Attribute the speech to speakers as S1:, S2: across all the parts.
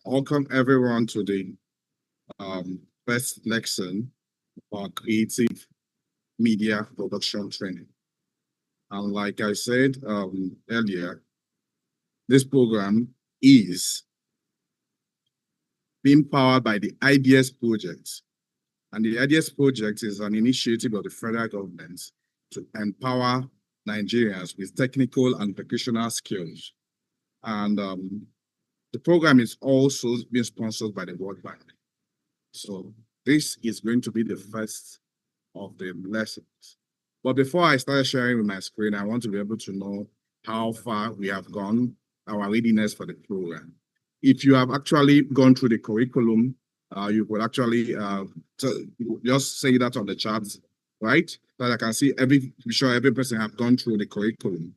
S1: Welcome everyone to the first lesson for creative media production training. And like I said earlier, this program is being powered by the IDS project. And the IDS project is an initiative of the federal government to empower Nigerians with technical and vocational skills. And the program is also being sponsored by the World Bank. So this is going to be the first of the lessons. But before I start sharing with my screen, I want to be able to know how far we have gone, our readiness for the program. If you have actually gone through the curriculum, you could actually just say that on the chat, right? So that I can see I'm sure every person have gone through the curriculum.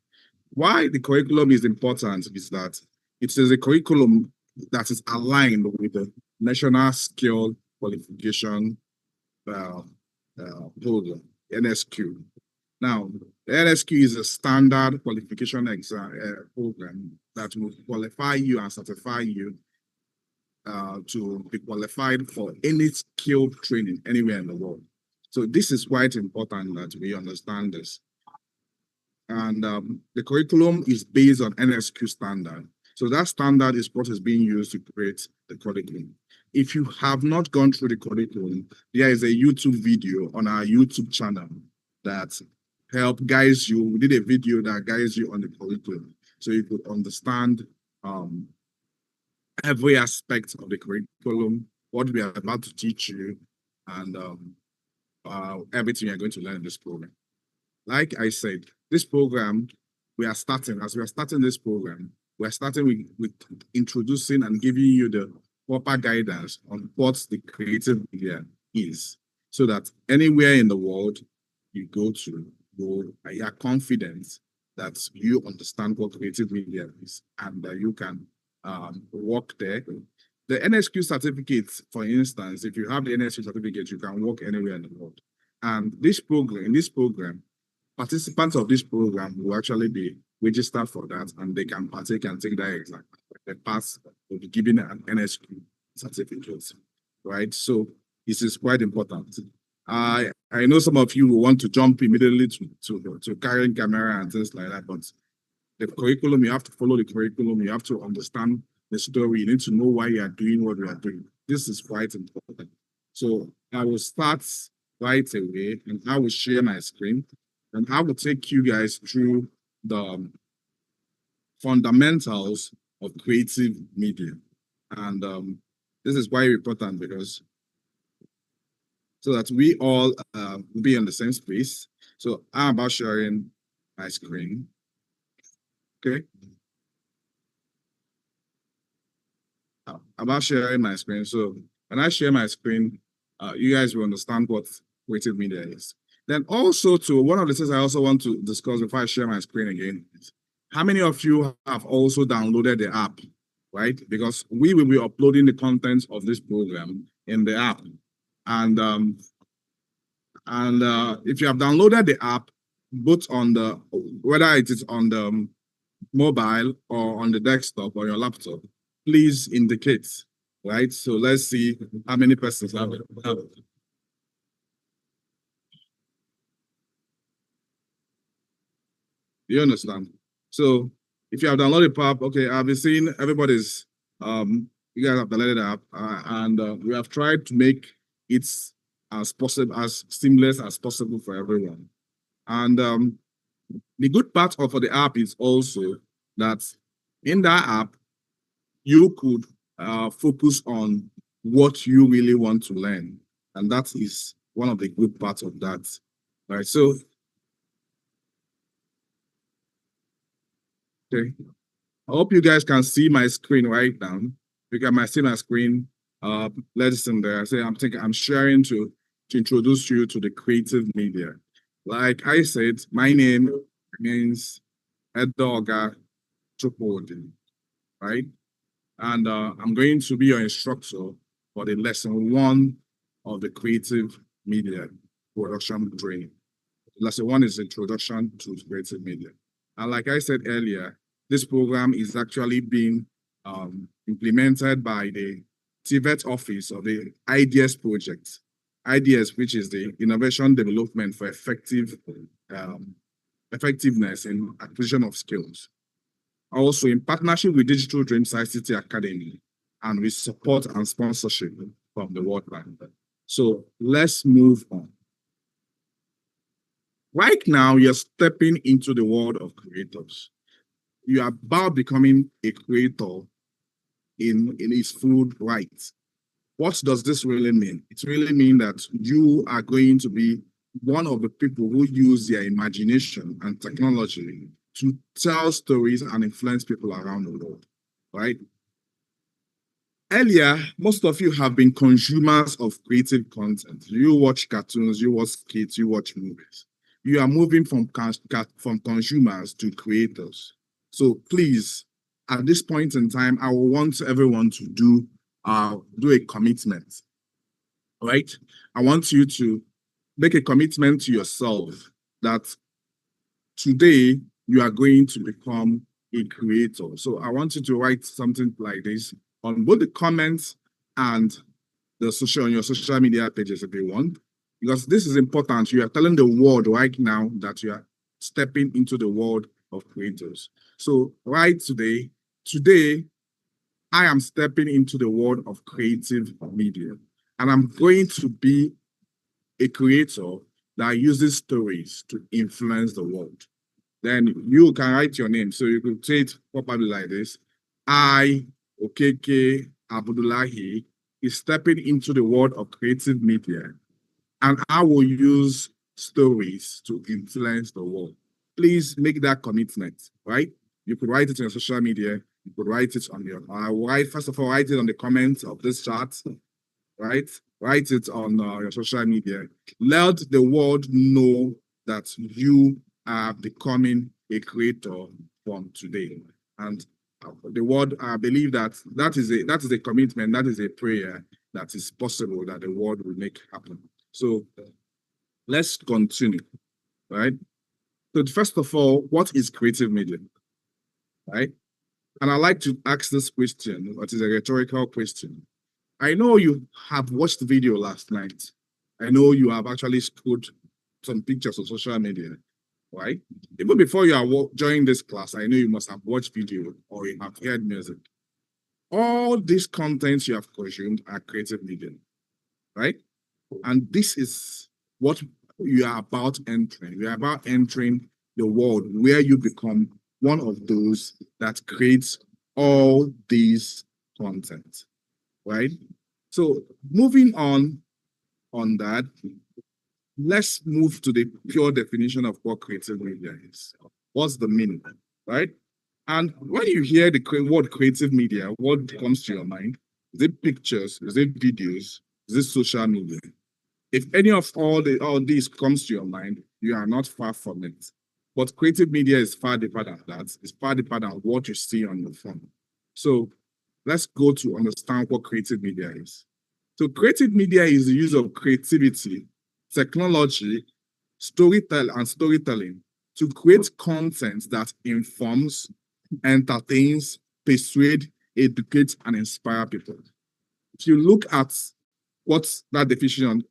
S1: Why the curriculum is important is that it is a curriculum that is aligned with the National Skill Qualification program, NSQ. Now, the NSQ is a standard qualification exam program that will qualify you and certify you to be qualified for any skill training anywhere in the world. So this is quite important that we understand this. And the curriculum is based on NSQ standard. So that standard is what is being used to create the curriculum. If you have not gone through the curriculum, there is a YouTube video on our YouTube channel that guides you. We did a video that guides you on the curriculum, so you could understand every aspect of the curriculum, what we are about to teach you, and everything you're going to learn in this program. Like I said, this program, as we are starting this program, we're starting with introducing and giving you the proper guidance on what the creative media is, so that anywhere in the world you go to, you are confident that you understand what creative media is and that you can work there. The NSQ certificate, for instance, if you have the NSQ certificate, you can work anywhere in the world. And in this program, participants of this program will actually be registered for that, and they can partake and take that exam. The pass will be given an NSQ certificate, right? So this is quite important. I know some of you will want to jump immediately to carrying camera and things like that, but the curriculum, you have to follow the curriculum, you have to understand the story, you need to know why you are doing what you are doing. This is quite important. So I will start right away and I will share my screen and I will take you guys through the fundamentals of creative media. And this is quite important because so that we all will be on the same space. So I'm about sharing my screen. Okay. I'm about sharing my screen. So when I share my screen, you guys will understand what creative media is. Then also one of the things I also want to discuss before I share my screen again is how many of you have also downloaded the app, right? Because we will be uploading the contents of this program in the app. And if you have downloaded the app, both on whether it is on the mobile or on the desktop or your laptop, please indicate, right? So let's see how many persons have it. You understand? So if you have downloaded the app, okay, I've been seeing everybody's, you guys have downloaded the app, and we have tried to make it as seamless as possible for everyone. And the good part of the app is also that in that app, you could focus on what you really want to learn. And that is one of the good parts of that. All right, so, okay. I hope you guys can see my screen right now. You can see my screen. Listen there. I say I'm sharing to introduce you to the creative media. Like I said, my name means Edoga Chupodi, right? And I'm going to be your instructor for the lesson 1 of the creative media production training. Lesson 1 is introduction to creative media. And like I said earlier, this program is actually being implemented by the Tvet office of the IDS project. IDS, which is the Innovation Development for Effectiveness in Acquisition of Skills. Also, in partnership with Digital Dreams ICT Academy, and with support and sponsorship from the World Bank. So let's move on. Right now, you're stepping into the world of creators. You are about becoming a creator in its full right. What does this really mean? It really means that you are going to be one of the people who use their imagination and technology to tell stories and influence people around the world, right? Earlier, most of you have been consumers of creative content. You watch cartoons, you watch skits, you watch movies. You are moving from consumers to creators. So please, at this point in time, I will want everyone to do a commitment, right? I want you to make a commitment to yourself that today you are going to become a creator. So I want you to write something like this on both the comments and on your social media pages if you want, because this is important. You are telling the world right now that you are stepping into the world of creators. So right today, I am stepping into the world of creative media, and I'm going to be a creator that uses stories to influence the world. Then you can write your name. So you could say it probably like this. I, Okeke Abdullahi, is stepping into the world of creative media, and I will use stories to influence the world. Please make that commitment, right? You could write it on your social media. You could write it on your, first of all, write it on the comments of this chat, right? Write it on your social media. Let the world know that you are becoming a creator from today. And the world, I believe that is a commitment, that is a prayer that is possible that the world will make happen. So let's continue, right? So first of all, what is creative media, right? And I like to ask this question, what is a rhetorical question. I know you have watched the video last night. I know you have actually scrolled some pictures on social media, right? Even before you are joining this class, I know you must have watched video or you have heard music. All these contents you have consumed are creative media, right? And this is what you are about entering. You are about entering the world where you become one of those that creates all these content, right? So moving on that, let's move to the pure definition of what creative media is. What's the meaning, right? And when you hear the word creative media, what comes to your mind? Is it pictures? Is it videos? Is it social media? If any of all these comes to your mind, you are not far from it. But creative media is far deeper than that. It's far deeper than what you see on your phone. So let's go to understand what creative media is. So creative media is the use of creativity, technology, storytelling to create content that informs, entertains, persuade, educate, and inspire people. If you look at what that definition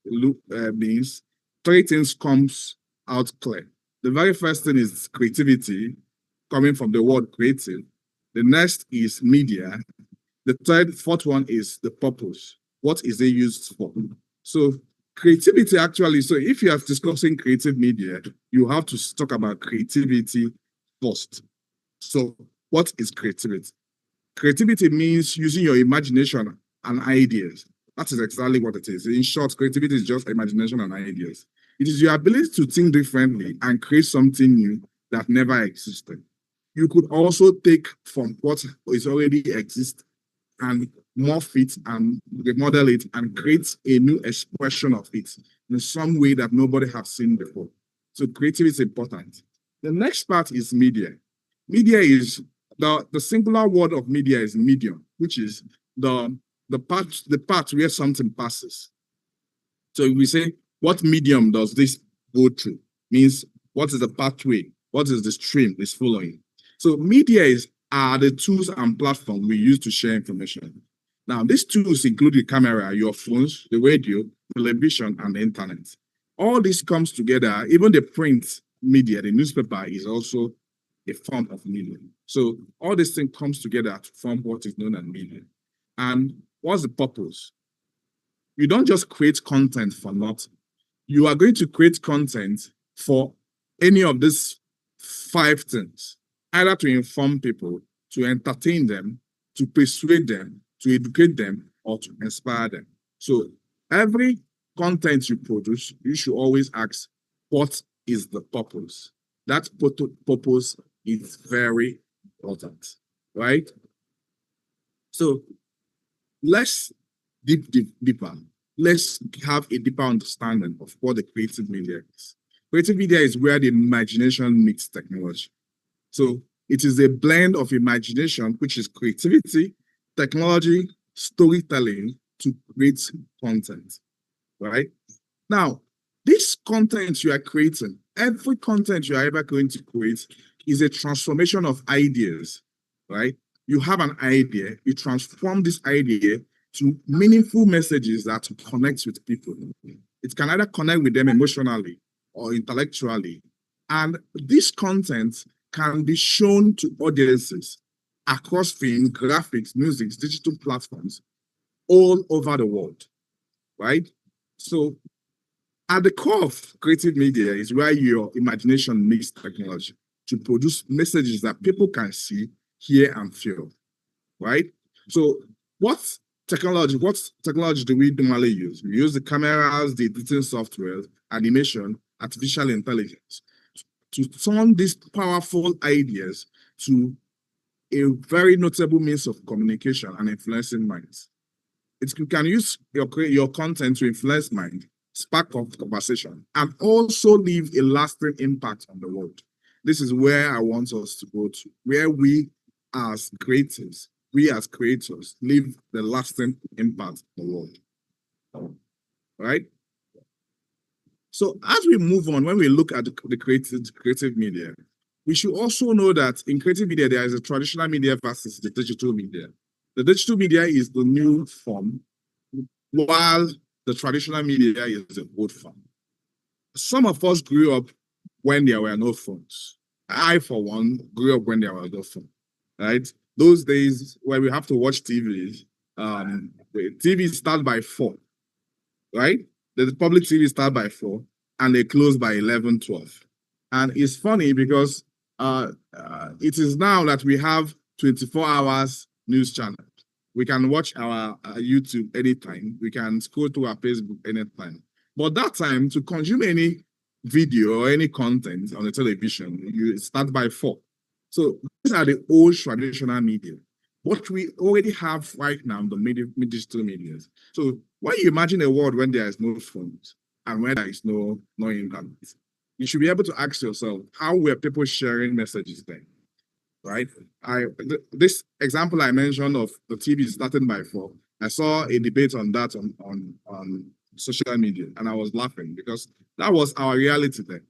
S1: means, three things comes out clear. The very first thing is creativity, coming from the word creative. The next is media. The fourth one is the purpose. What is it used for? So creativity actually, so if you are discussing creative media, you have to talk about creativity first. So what is creativity? Creativity means using your imagination and ideas. That is exactly what it is. In short, creativity is just imagination and ideas. It is your ability to think differently and create something new that never existed. You could also take from what is already exists and morph it and remodel it and create a new expression of it in some way that nobody has seen before. So creativity is important. The next part is media. Media is the singular word of media is medium, which is the part where something passes. So if we say, what medium does this go through? Means what is the pathway? What is the stream is following? So media is are the tools and platforms we use to share information. Now, these tools include the camera, your phones, the radio, television, and the internet. All this comes together, even the print media, the newspaper is also a form of media. So all this thing comes together to form what is known as media. And what's the purpose? You don't just create content for nothing. You are going to create content for any of these 5 things, either to inform people, to entertain them, to persuade them, to educate them, or to inspire them. So every content you produce, you should always ask, what is the purpose? That purpose is very important, right? So let's deeper. Let's have a deeper understanding of what the creative media is. Creative media is where the imagination meets technology. So it is a blend of imagination, which is creativity, technology, storytelling to create content, right? Now, this content you are creating, every content you are ever going to create is a transformation of ideas, right? You have an idea, you transform this idea to meaningful messages that connect with people. It can either connect with them emotionally or intellectually. And this content can be shown to audiences across film, graphics, music, digital platforms all over the world, right? So at the core of creative media is where your imagination meets technology to produce messages that people can see, hear, and feel, right? So what technology do we normally use? We use the cameras, the editing software, animation, artificial intelligence to turn these powerful ideas to a very notable means of communication and influencing minds. You can use your content to influence mind, spark conversation, and also leave a lasting impact on the world. This is where I want us to go to, where we as creators leave the lasting impact on the world. Right? So as we move on, when we look at the creative media, we should also know that in creative media, there is a traditional media versus the digital media. The digital media is the new form, while the traditional media is the old form. Some of us grew up when there were no phones. I, for one, grew up when there was no phone, right? Those days where we have to watch TV, the TV start by 4, right? The public TV start by 4 and they close by 11, 12. And it's funny because it is now that we have 24 hours news channel. We can watch our YouTube anytime. We can scroll to our Facebook anytime. But that time, to consume any video or any content on the television, you start by 4. So these are the old traditional media. What we already have right now, the digital media. So when you imagine a world when there is no phones and when there is no internet, you should be able to ask yourself, how were people sharing messages then? Right? This example I mentioned of the TV starting by 4, I saw a debate on that on social media, and I was laughing because that was our reality then,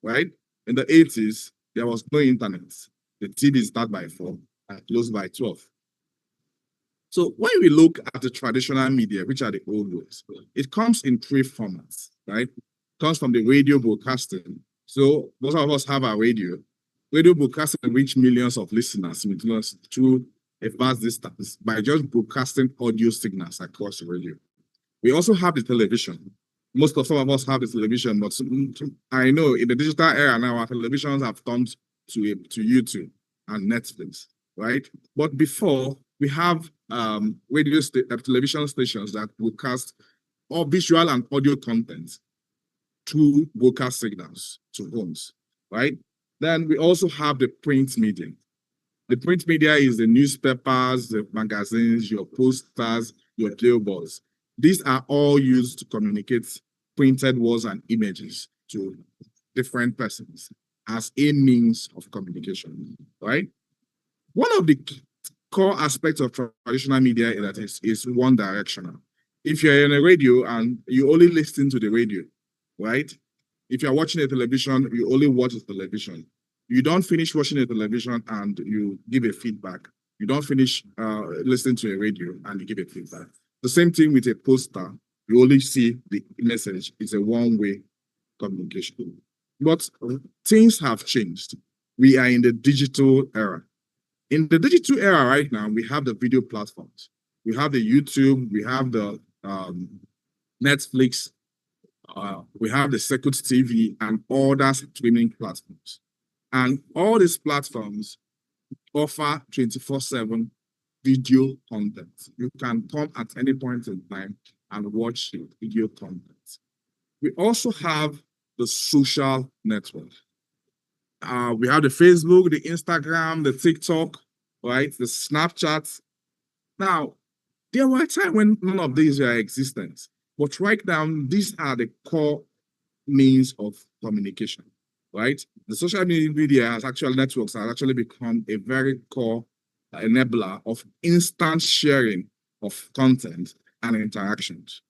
S1: right? In the 80s, there was no internet. The TV start by 4 and close by 12. So when we look at the traditional media, which are the old ones, it comes in 3 formats, right? It comes from the radio broadcasting. So most of us have our radio. Radio broadcasting reach millions of listeners through a vast distance by just broadcasting audio signals across the radio. We also have the television. Some of us have the television, but I know in the digital era now, our televisions have turned to YouTube and Netflix, right? But before, we have television stations that broadcast all visual and audio content through broadcast signals to homes, right? Then we also have the print media. The print media is the newspapers, the magazines, your posters, your billboards. These are all used to communicate printed words and images to different persons as a means of communication, right? One of the core aspects of traditional media is one directional. If you're in a radio and you only listen to the radio, right? If you're watching a television, you only watch the television. You don't finish watching a television and you give a feedback. You don't finish listening to a radio and you give a feedback. The same thing with a poster. You only see the message. It's a one-way communication. But things have changed. We are in the digital era. In the digital era right now, we have the video platforms. We have the YouTube, we have the Netflix, we have the Circuit TV and other streaming platforms. And all these platforms offer 24/7 video content. You can come at any point in time and watch video content. We also have the social network. We have the Facebook, the Instagram, the TikTok, right? The Snapchat. Now, there were a time when none of these were existent, but right now, these are the core means of communication, right? The social media networks have actually become a very core enabler of instant sharing of content and interactions.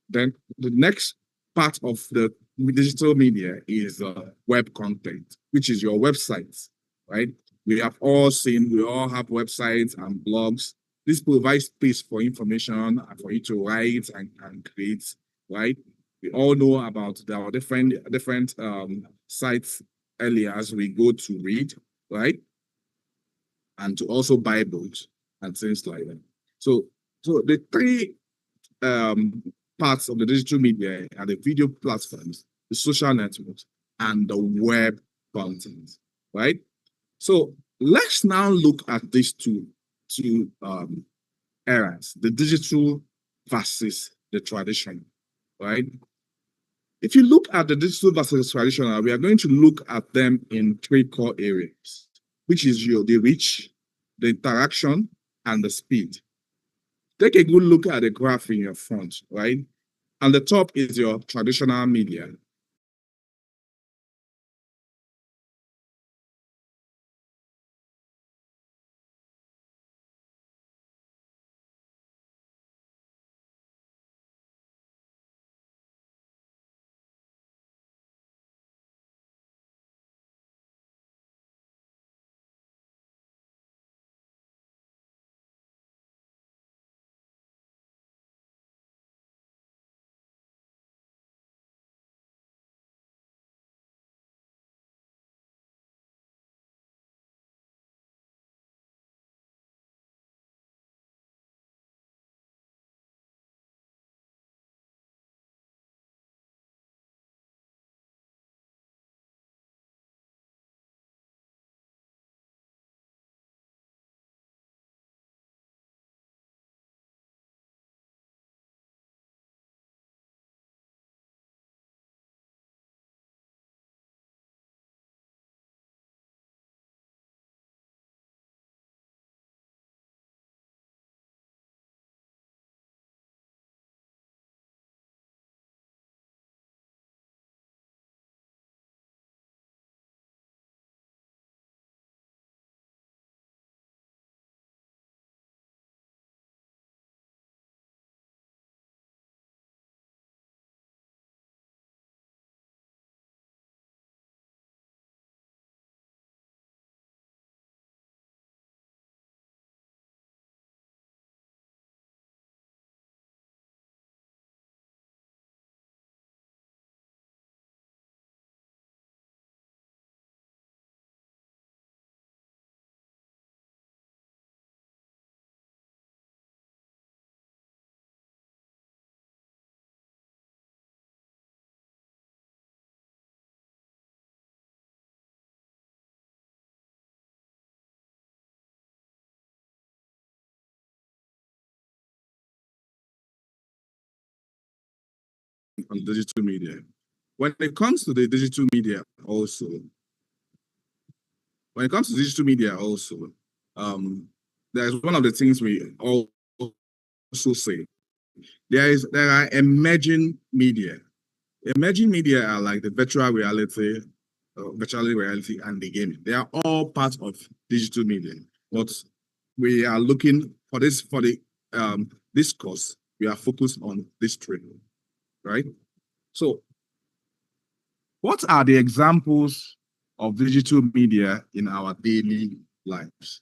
S1: Then the next part of the digital media is web content, which is your websites, right? We all have websites and blogs. This provides space for information and for you to write and create, right? We all know about our different sites earlier as we go to read, right? And to also buy books and things like that. So the three parts of the digital media are the video platforms, the social networks, and the web content, right? So let's now look at these two eras, the digital versus the traditional, right? If you look at the digital versus the traditional, we are going to look at them in three core areas, which is the reach, the interaction, and the speed. Take a good look at the graph in your front, right? And the top is your traditional media. On digital media. When it comes to the digital media also, when it comes to digital media also, there's one of the things we also say. There are emerging media. Emerging media are like the virtual reality and the gaming. They are all part of digital media. But we are looking for the this course, we are focused on this training, right? So what are the examples of digital media in our daily lives.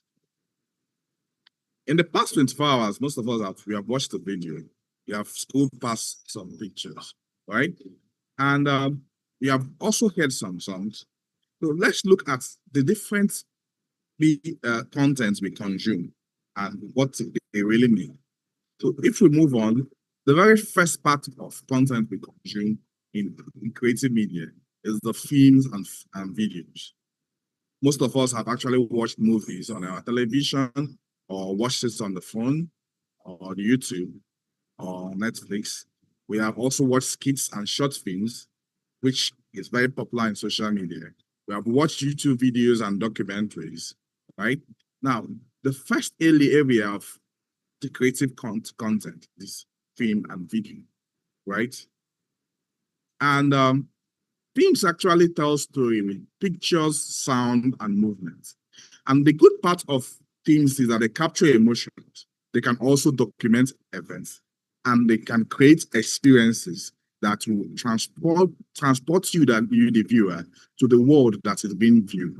S1: In the past 24 hours, most of us we have watched a video. We have scrolled past some pictures, right? And we have also heard some songs. So let's look at the different contents we consume and what they really mean. So if we move on, the very first part of content we consume in creative media is the films and videos. Most of us have actually watched movies on our television or watched it on the phone or on YouTube or Netflix. We have also watched skits and short films, which is very popular in social media. We have watched YouTube videos and documentaries, right? Now, the first early area of the creative content is film and video, right? And films actually tell story with pictures, sound, and movement. And the good part of films is that they capture emotions. They can also document events, and they can create experiences that will transport you, the viewer, to the world that is being viewed.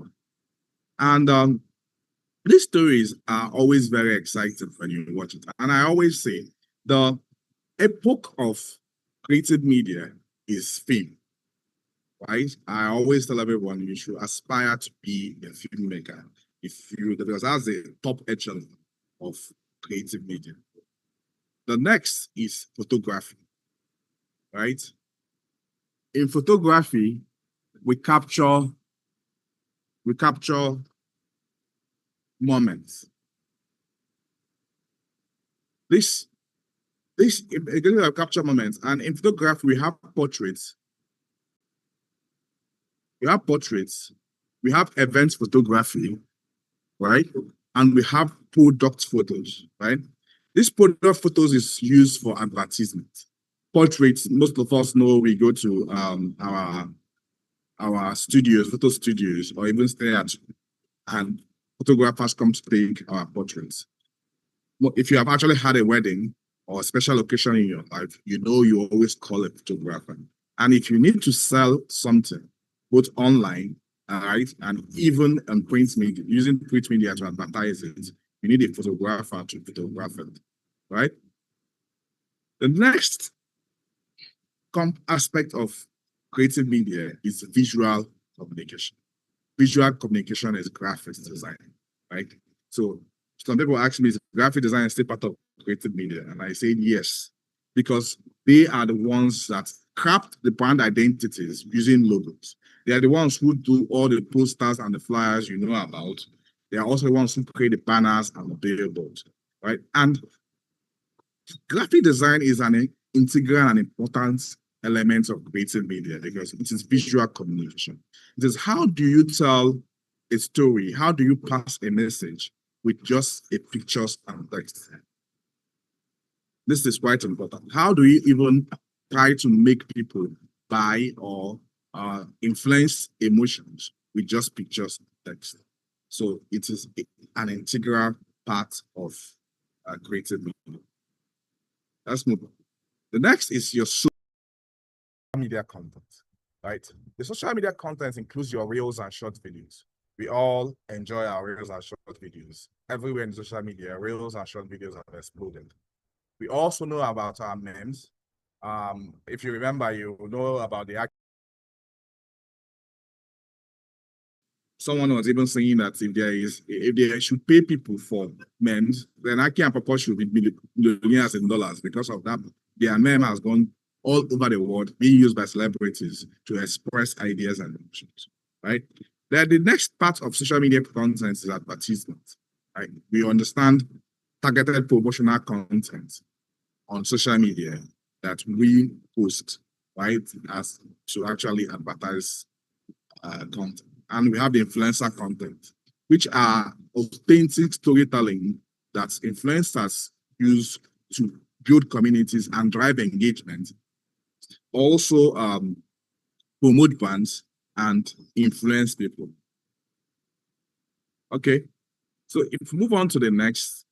S1: And these stories are always very exciting when you watch it. And I always say the epoch of creative media is film, right? I always tell everyone you should aspire to be a filmmaker because that's the top echelon of creative media. The next is photography, right? In photography, we capture moments. This capture moments, and in photography we have portraits. We have portraits. We have event photography, right? And we have product photos, right? This product photos is used for advertisement. Portraits, most of us know we go to our studios, photo studios, or even stay at, and photographers come to take our portraits. If you have actually had a wedding or a special occasion in your life, you know you always call a photographer. And if you need to sell something, both online, right, and even on print media, using print media to advertise it, you need a photographer to photograph it, right? The next aspect of creative media is visual communication. Visual communication is graphics design, right? So some people ask me, is graphic design still part of creative media? And I say yes, because they are the ones that craft the brand identities using logos. They are the ones who do all the posters and the flyers you know about. They are also the ones who create the banners and the billboards, right? And graphic design is an integral and important element of creative media because it is visual communication. It is how do you tell a story? How do you pass a message with just a pictures and text? This is quite important. How do you even try to make people buy or influence emotions with just pictures and text? So it is an integral part of creative media. Let's move on. The next is your social media content, right? The social media content includes your reels and short videos. We all enjoy our reels and short videos. Everywhere in social media, reels and short videos have exploded. We also know about our memes. If you remember, you know about the someone was even saying that if they should pay people for memes, then Aki and Papa should be millionaires in dollars because of that. Their meme has gone all over the world, being used by celebrities to express ideas and emotions, right? Then the next part of social media content is advertisement, right? We understand targeted promotional content on social media that we post, right, as to actually advertise content. And we have the influencer content, which are authentic storytelling that influencers use to build communities and drive engagement. Also, promote brands and influence people. Okay, so if we move on to the next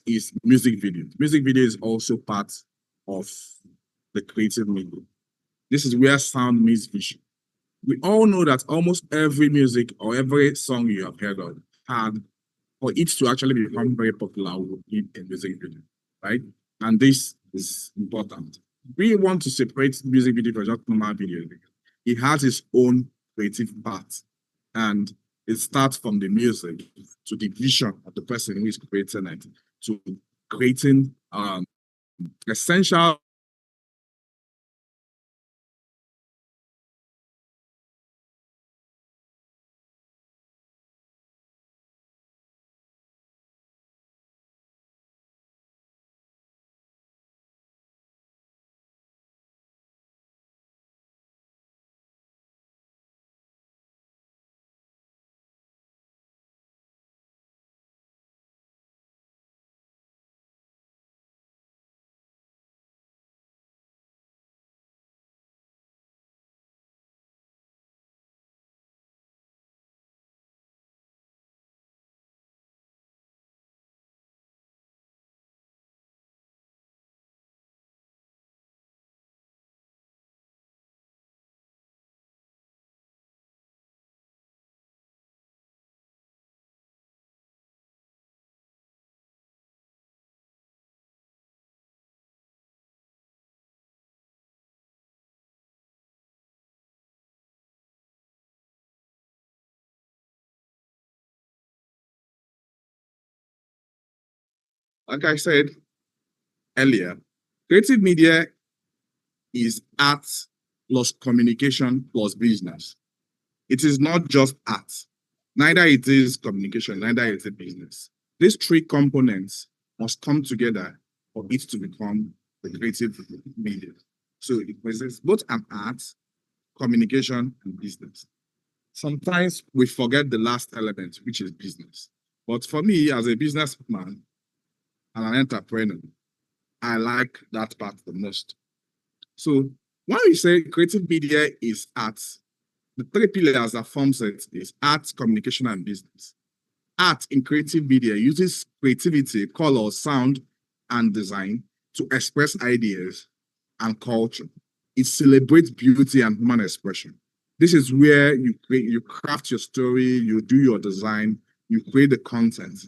S1: is music video. Music video is also part of the creative media. This is where sound meets vision. We all know that almost every music or every song you have heard of had, for it to actually become very popular, would need a music video, right? And this is important. We want to separate music video from just normal video. It has its own creative part, and it starts from the music to the vision of the person who is creating it, to creating essential. Like I said earlier, creative media is art plus communication plus business. It is not just art. Neither it is communication, neither is it business. These three components must come together for it to become the creative media. So it possesses both an art, communication, and business. Sometimes we forget the last element, which is business. But for me, as a businessman and an entrepreneur, I like that part the most. So when we say creative media is art, the three pillars that forms it is art, communication, and business. Art in creative media uses creativity, color, sound, and design to express ideas and culture. It celebrates beauty and human expression. This is where you craft your story, you do your design, you create the content.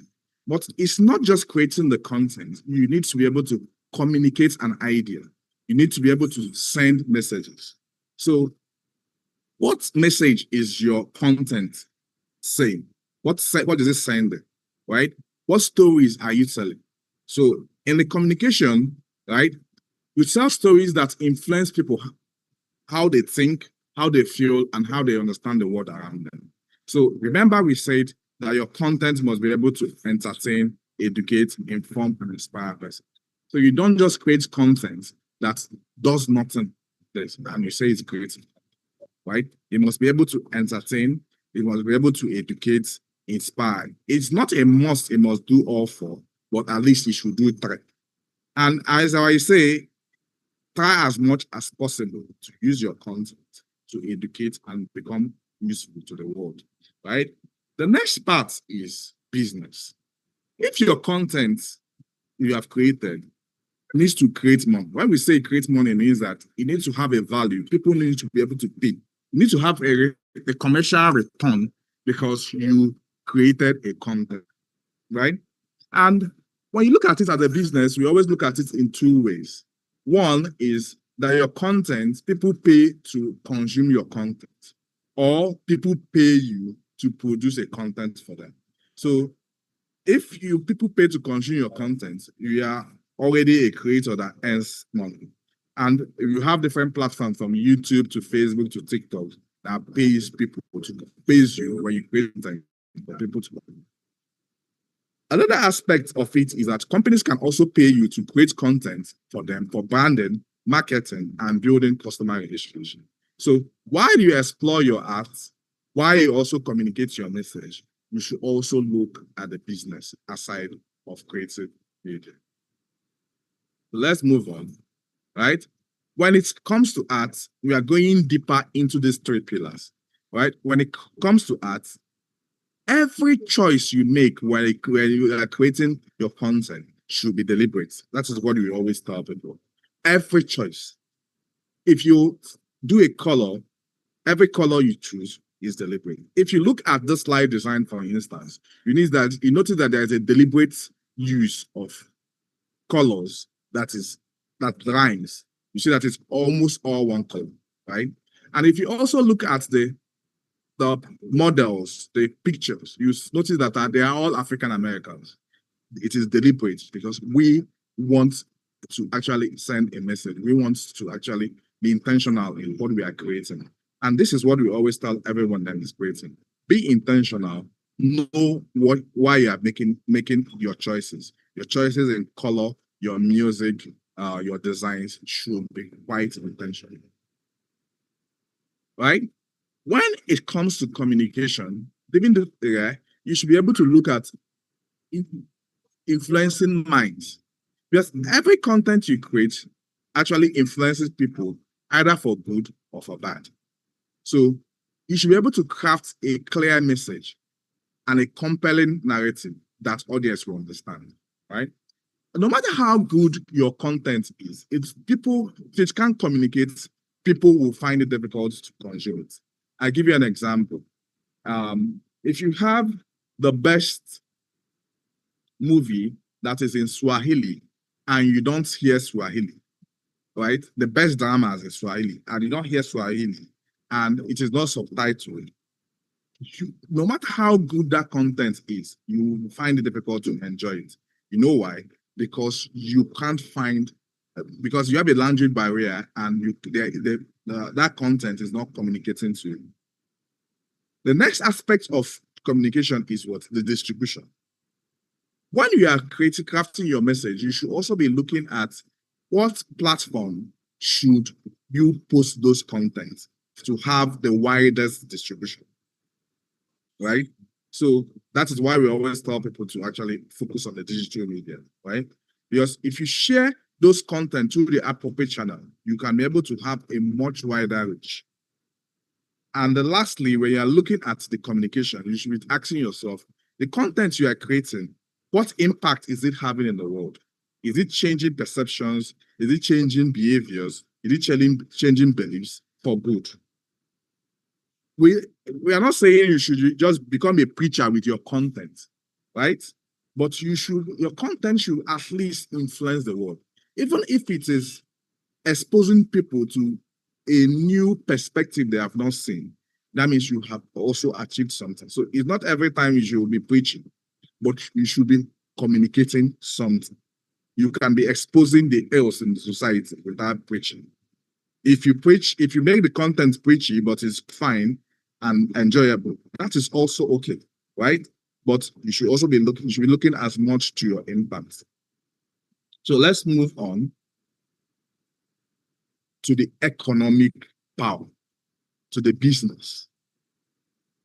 S1: But it's not just creating the content. You need to be able to communicate an idea. You need to be able to send messages. So what message is your content saying? What is it sending, right? What stories are you telling? So in the communication, right, you tell stories that influence people, how they think, how they feel, and how they understand the world around them. So remember we said that your content must be able to entertain, educate, inform, and inspire person. So you don't just create content that does nothing, and you say it's creative, right? You must be able to entertain, you must be able to educate, inspire. It's not a must, it must do all four, but at least you should do three. And as I say, try as much as possible to use your content to educate and become useful to the world, right? The next part is business. If your content you have created needs to create money, when we say create money, it means that it needs to have a value. People need to be able to pay. You need to have a commercial return because you created a content, right? And when you look at it as a business, we always look at it in two ways. One is that your content, people pay to consume your content, or people pay you to produce a content for them. So if people pay to consume your content, you are already a creator that earns money. And you have different platforms from YouTube to Facebook to TikTok that pays you when you create content for people to. Another aspect of it is that companies can also pay you to create content for them for branding, marketing, and building customer relationships. So while you explore your art, while you also communicate your message, you should also look at the business aside of creative media. Let's move on, right? When it comes to art, we are going deeper into these three pillars, right? When it comes to art, every choice you make when you are creating your content should be deliberate. That is what we always tell people. Every choice. If you do a color every color you choose is deliberate. If you look at this slide design, for instance, you notice that there is a deliberate use of colors that rhymes. You see that it's almost all one color, right? And if you also look at the models, the pictures, you notice that they are all African Americans. It is deliberate because we want to actually send a message. We want to actually be intentional in what we are creating. And this is what we always tell everyone that is creating. Be intentional. Know why you are making your choices. Your choices in color, your music, your designs should be quite intentional. Right? When it comes to communication, you should be able to look at influencing minds. Because every content you create actually influences people either for good or for bad. So you should be able to craft a clear message and a compelling narrative that audience will understand, right? No matter how good your content is, if it can't communicate, people will find it difficult to consume it. I'll give you an example. If you have the best movie that is in Swahili and you don't hear Swahili, right? The best drama is in Swahili and you don't hear Swahili and it is not subtitled, no matter how good that content is, you will find it difficult to enjoy it. You know why? Because you can't find, because you have a language barrier and that content is not communicating to you. The next aspect of communication is what? The distribution. When you are crafting your message, you should also be looking at what platform should you post those contents to have the widest distribution, right? So that is why we always tell people to actually focus on the digital media, right? Because if you share those content through the appropriate channel, you can be able to have a much wider reach. And then lastly, when you are looking at the communication, you should be asking yourself, the content you are creating, what impact is it having in the world? Is it changing perceptions? Is it changing behaviors? Is it changing beliefs for good? We are not saying you should just become a preacher with your content, right? But your content should at least influence the world. Even if it is exposing people to a new perspective they have not seen, that means you have also achieved something. So it's not every time you should be preaching, but you should be communicating something. You can be exposing the ills in the society without preaching. If you make the content preachy, but it's fine and enjoyable, that is also okay, right? But you should also be looking as much to your impact. So let's move on to the economic power, to the business,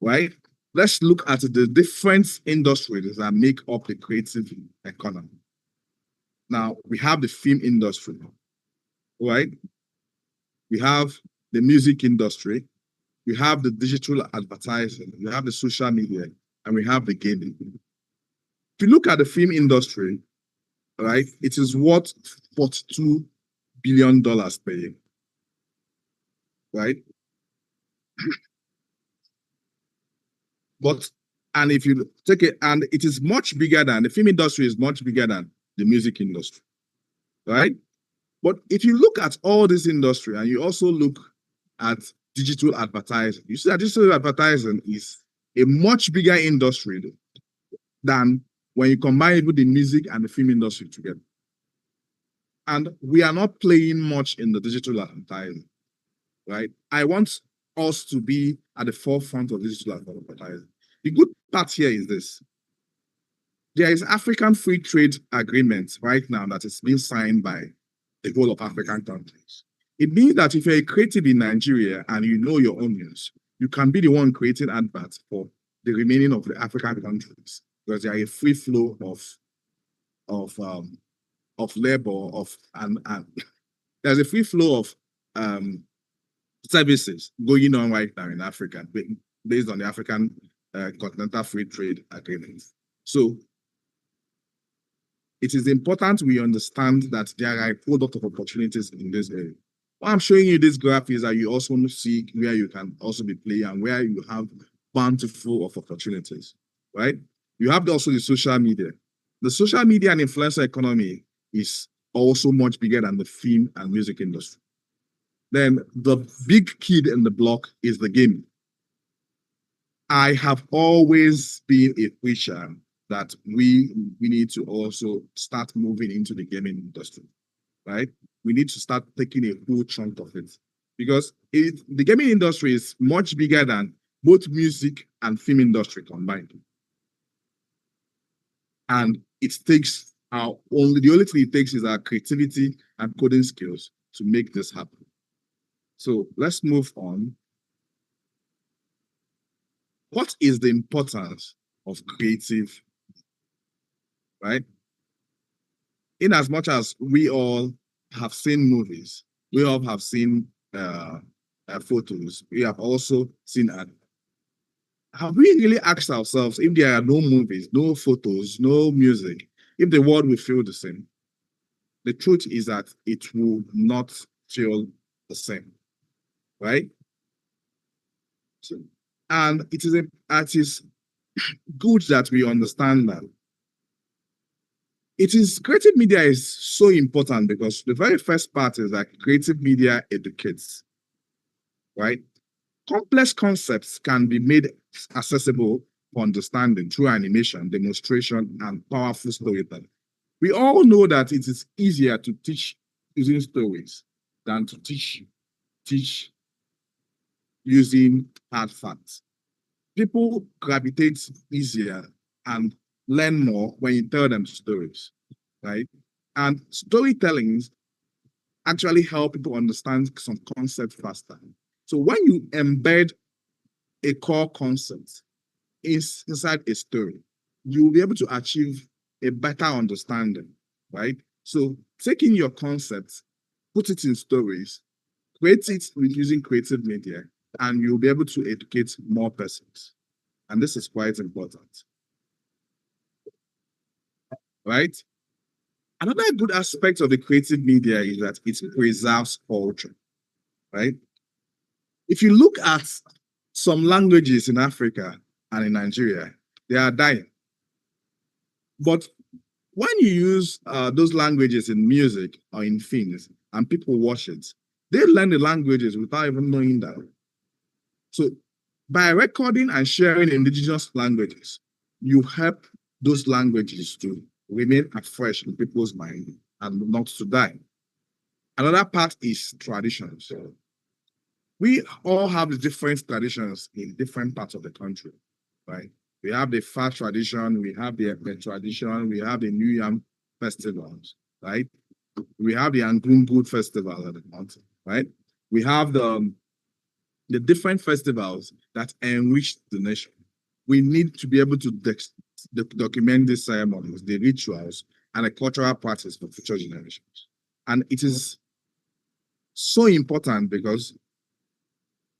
S1: right? Let's look at the different industries that make up the creative economy. Now, we have the film industry, right? We have the music industry, we have the digital advertising, we have the social media, and we have the gaming. If you look at the film industry, right, it is worth $42 billion per year, right? And if you take it, and it is much bigger than, the film industry is much bigger than the music industry, right? But if you look at all this industry and you also look at digital advertising, you see that digital advertising is a much bigger industry than when you combine even the music and the film industry together. And we are not playing much in the digital advertising, right? I want us to be at the forefront of digital advertising. The good part here is this. There is African Free Trade Agreement right now that is being signed by the whole of African countries. It means that if you're a creative in Nigeria and you know your onions, you can be the one creating adverts for the remaining of the African countries because there are a free flow of labor and there's a free flow of services going on right now in Africa based on the African Continental Free Trade Agreement. So it is important we understand that there are a product of opportunities in this area. What I'm showing you this graph is that you also want to see where you can also be playing and where you have bountiful of opportunities, right? You have also the social media. The social media and influencer economy is also much bigger than the film and music industry. Then the big kid in the block is the gaming. I have always been a preacher that we need to also start moving into the gaming industry, right? We need to start taking a whole chunk of it because the gaming industry is much bigger than both music and film industry combined. And it takes the only thing it takes is our creativity and coding skills to make this happen. So let's move on. What is the importance of creative, right? In as much as we all have seen movies, we all have seen photos, we have also seen art. Have we really asked ourselves if there are no movies, no photos, no music, if the world will feel the same? The truth is that it will not feel the same, right? So, and it is good that we understand that. Creative media is so important because the very first part is that creative media educates, right? Complex concepts can be made accessible for understanding through animation, demonstration, and powerful storytelling. We all know that it is easier to teach using stories than to teach using hard facts. People gravitate easier and learn more when you tell them stories, right? And storytelling actually help people understand some concepts faster. So when you embed a core concept inside a story, you will be able to achieve a better understanding, right? So taking your concepts, put it in stories, create it with using creative media, and you'll be able to educate more persons. And this is quite important, right? Another good aspect of the creative media is that it preserves culture, right? If you look at some languages in Africa and in Nigeria, they are dying. But when you use those languages in music or in films and people watch it, they learn the languages without even knowing that. So by recording and sharing indigenous languages, you help those languages to remain afresh in people's mind and not to die. Another part is traditions. So we all have different traditions in different parts of the country, right? We have the fast tradition, we have the tradition, we have the New Yam festivals, right? We have the Angungu festival at the mountain, right? We have the different festivals that enrich the nation. We need to be able to document these ceremonies, the rituals, and the cultural practice for future generations. And it is so important because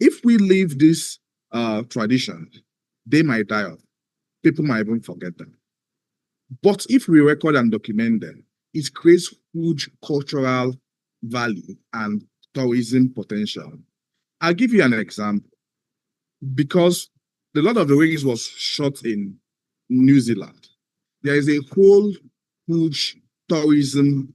S1: if we leave this tradition, they might die off. People might even forget them. But if we record and document them, it creates huge cultural value and tourism potential. I'll give you an example. Because the Lord of the Rings was shot in New Zealand, there is a whole huge tourism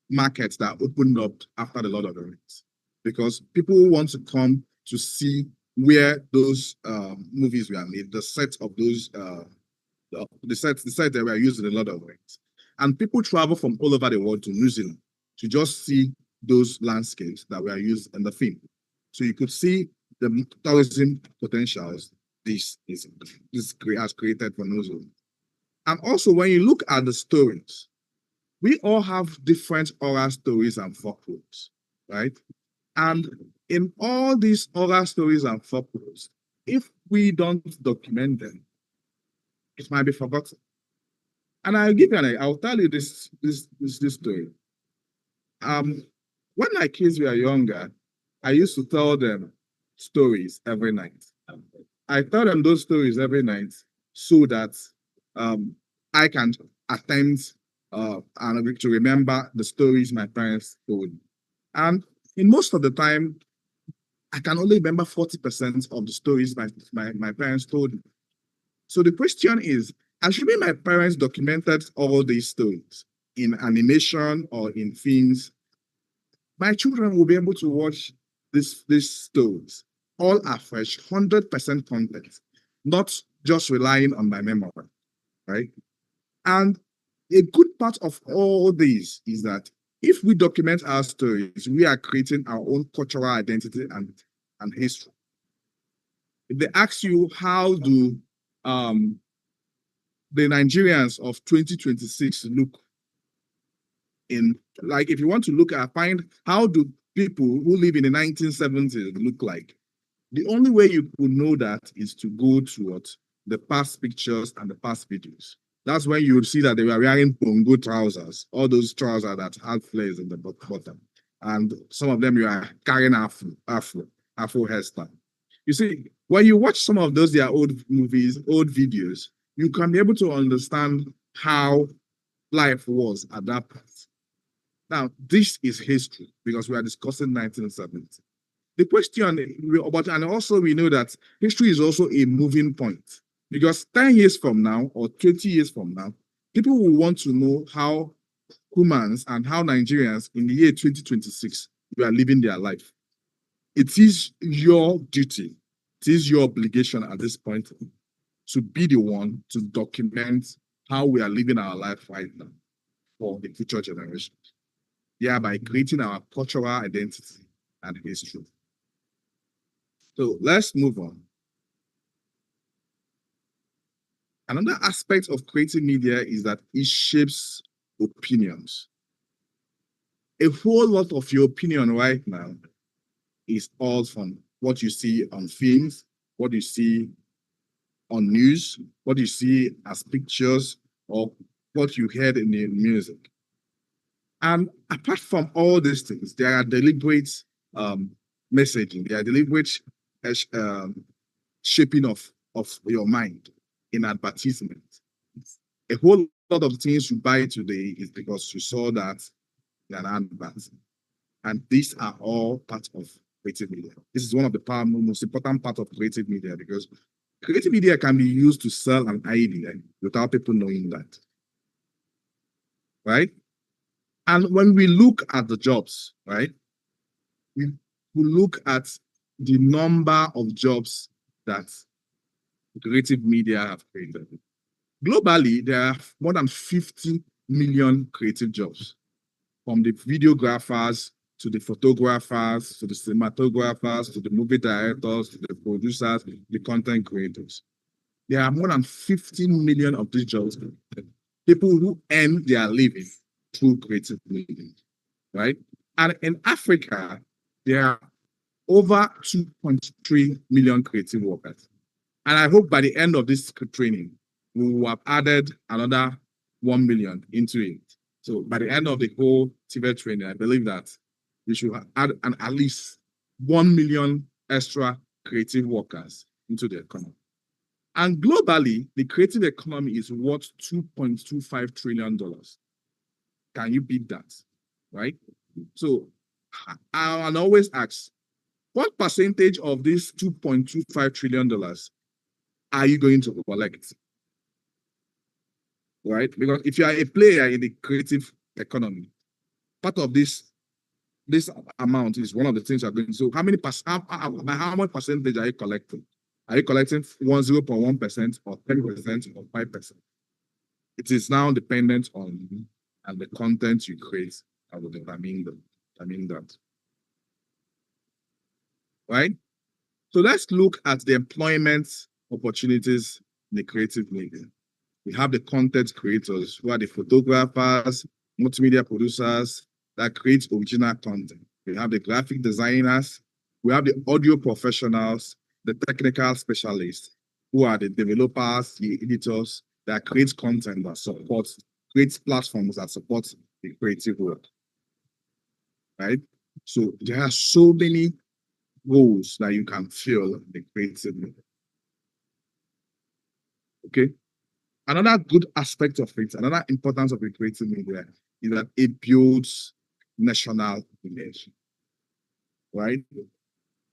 S1: market that opened up after the Lord of the Rings because people want to come to see where those movies were made, the set of those the set that were used in the Lord of the Rings, and people travel from all over the world to New Zealand to just see those landscapes that were used in the film. So you could see the tourism potentials this has created for New Zealand. And also, when you look at the stories, we all have different oral stories and folklores, right? And in all these oral stories and folklores, if we don't document them, it might be forgotten. And I'll tell you this story. When my kids were younger, I used to tell them stories every night. I tell them those stories every night so that I can attempt and to remember the stories my parents told. And in most of the time, I can only remember 40% of the stories my parents told me. So the question is, assuming my parents documented all these stories in animation or in films, my children will be able to watch these stories all afresh, 100% content, not just relying on my memory, right? And a good part of all this is that if we document our stories, we are creating our own cultural identity and history. If they ask you how do the Nigerians of 2026 look in, like if you want to look at, find how do people who live in the 1970s look like, the only way you will know that is to go to what the past pictures and the past videos. That's when you would see that they were wearing bongo trousers, all those trousers that had flares in the bottom. And some of them you are carrying afro hairstyle. You see, when you watch some of those their old movies, old videos, you can be able to understand how life was at that point. Now, this is history because we are discussing 1970. The question, but and also we know that history is also a moving point because 10 years from now or 20 years from now, people will want to know how humans and how Nigerians in the year 2026 are living their life. It is your duty, it is your obligation at this point to be the one to document how we are living our life right now for the future generations, thereby creating our cultural identity and history. So let's move on. Another aspect of creative media is that it shapes opinions. A whole lot of your opinion right now is all from what you see on films, what you see on news, what you see as pictures, or what you heard in the music. And apart from all these things, there are deliberate messaging, there are deliberate shaping of your mind in advertisement. A whole lot of things you buy today is because you saw that in an advert. And these are all part of creative media. This is one of the most important part of creative media because creative media can be used to sell an idea without people knowing that. Right? And when we look at the jobs, right, we look at the number of jobs that creative media have created. Globally, there are more than 50 million creative jobs, from the videographers to the photographers, to the cinematographers, to the movie directors, to the producers, the content creators. There are more than 15 million of these jobs, people who earn their living through creative media, right? And in Africa, there are over 2.3 million creative workers. And I hope by the end of this training, we will have added another 1 million into it. So by the end of the whole Tvet training, I believe that we should add at least 1 million extra creative workers into the economy. And globally, the creative economy is worth $2.25 trillion. Can you beat that? Right? So I'll always ask, what percentage of this $2.25 trillion are you going to collect? Right? Because if you are a player in the creative economy, part of this amount is one of the things you're going to. So how much percentage are you collecting? Are you collecting 0.1% or 10% or 5%? It is now dependent on you and the content you create that will determine that. Right? So let's look at the employment opportunities in the creative media. We have the content creators who are the photographers, multimedia producers that create original content. We have the graphic designers. We have the audio professionals, the technical specialists, who are the developers, the editors that create content that supports, create platforms that support the creative work. Right? So there are so many roles that you can fill in the creative media. Okay? Another good aspect of it, another importance of a creative media is that it builds national image, right?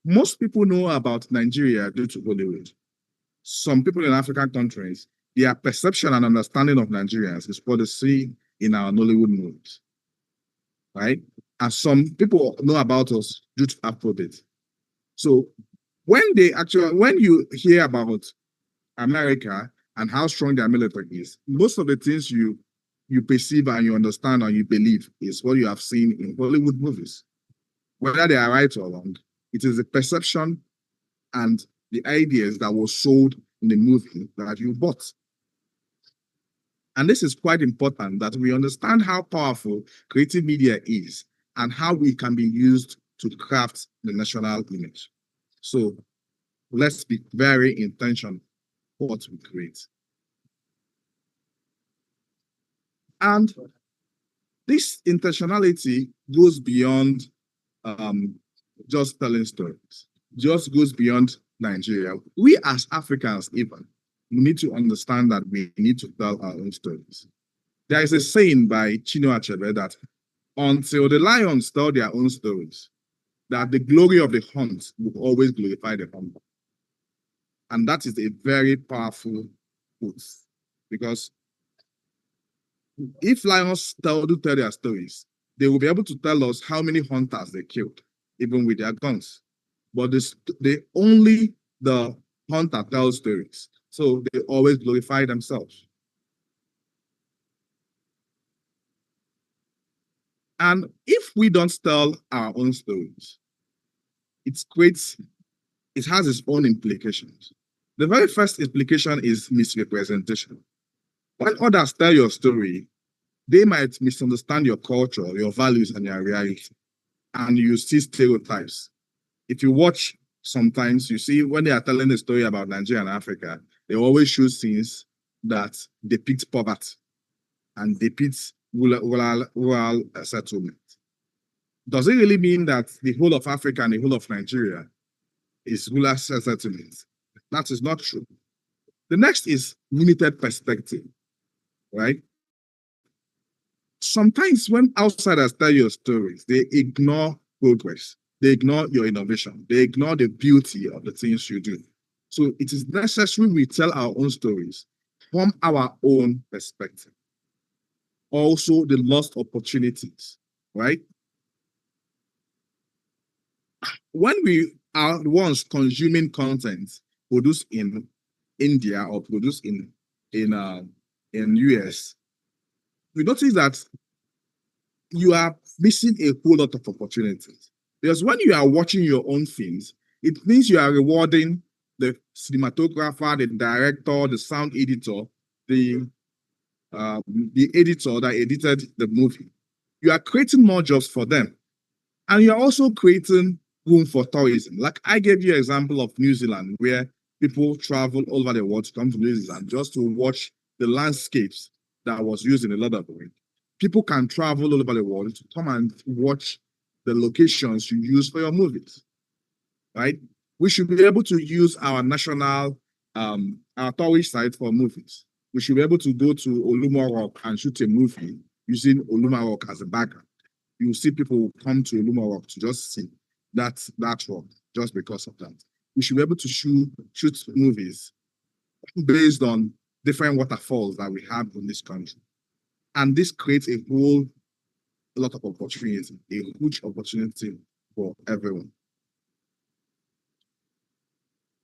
S1: Most people know about Nigeria due to Hollywood. Some people in African countries, their perception and understanding of Nigerians is what they see in our Nollywood movies, right? And some people know about us due to Afrobeat. So when you hear about America and how strong their military is, most of the things you perceive and you understand and you believe is what you have seen in Hollywood movies. Whether they are right or wrong, it is the perception and the ideas that were sold in the movie that you bought. And this is quite important that we understand how powerful creative media is and how it can be used to craft the national image. So let's be very intentional what we create. And this intentionality goes beyond just telling stories, just goes beyond Nigeria. We as Africans, even, we need to understand that we need to tell our own stories. There is a saying by Chinua Achebe that until the lions tell their own stories, that the glory of the hunt will always glorify the hunter. And that is a very powerful quote, because if lions do tell their stories, they will be able to tell us how many hunters they killed, even with their guns. But only the hunter tells stories, so they always glorify themselves. And if we don't tell our own stories, it has its own implications. The very first implication is misrepresentation. When others tell your story, they might misunderstand your culture, your values, and your reality, and you see stereotypes. If you watch, sometimes you see when they are telling a story about Nigeria and Africa, they always show scenes that depict poverty and depict rural settlement. Does it really mean that the whole of Africa and the whole of Nigeria is rural settlement? That is not true. The next is limited perspective, right? Sometimes when outsiders tell your stories, they ignore progress, they ignore your innovation, they ignore the beauty of the things you do. So it is necessary we tell our own stories from our own perspective. Also, the lost opportunities, right? When we are the ones consuming content produced in India or produced in US, we notice that you are missing a whole lot of opportunities. Because when you are watching your own films, it means you are rewarding the cinematographer, the director, the sound editor, the editor that edited the movie. You are creating more jobs for them. And you're also creating room for tourism. Like I gave you an example of New Zealand, where people travel all over the world to come to New Zealand just to watch the landscapes that was used in a lot of the way. People can travel all over the world to come and watch the locations you use for your movies, right? We should be able to use our national, our tourist site for movies. We should be able to go to Oluma Rock and shoot a movie using Oluma Rock as a background. You see people who come to Oluma Rock to just see that rock just because of that. We should be able to shoot movies based on different waterfalls that we have in this country. And this creates a whole lot of opportunity, a huge opportunity for everyone.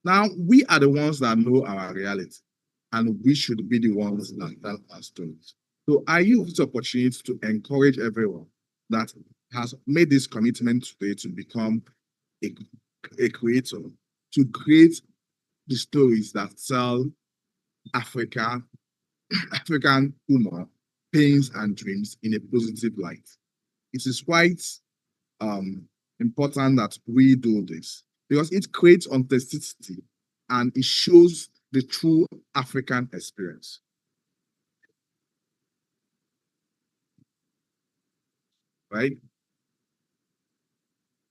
S1: Now, we are the ones that know our reality, and we should be the ones that tell our stories. So I use this opportunity to encourage everyone that has made this commitment today to become a creator, to create the stories that tell African humor, pains, and dreams in a positive light. It is quite important that we do this because it creates authenticity and it shows the true African experience. Right?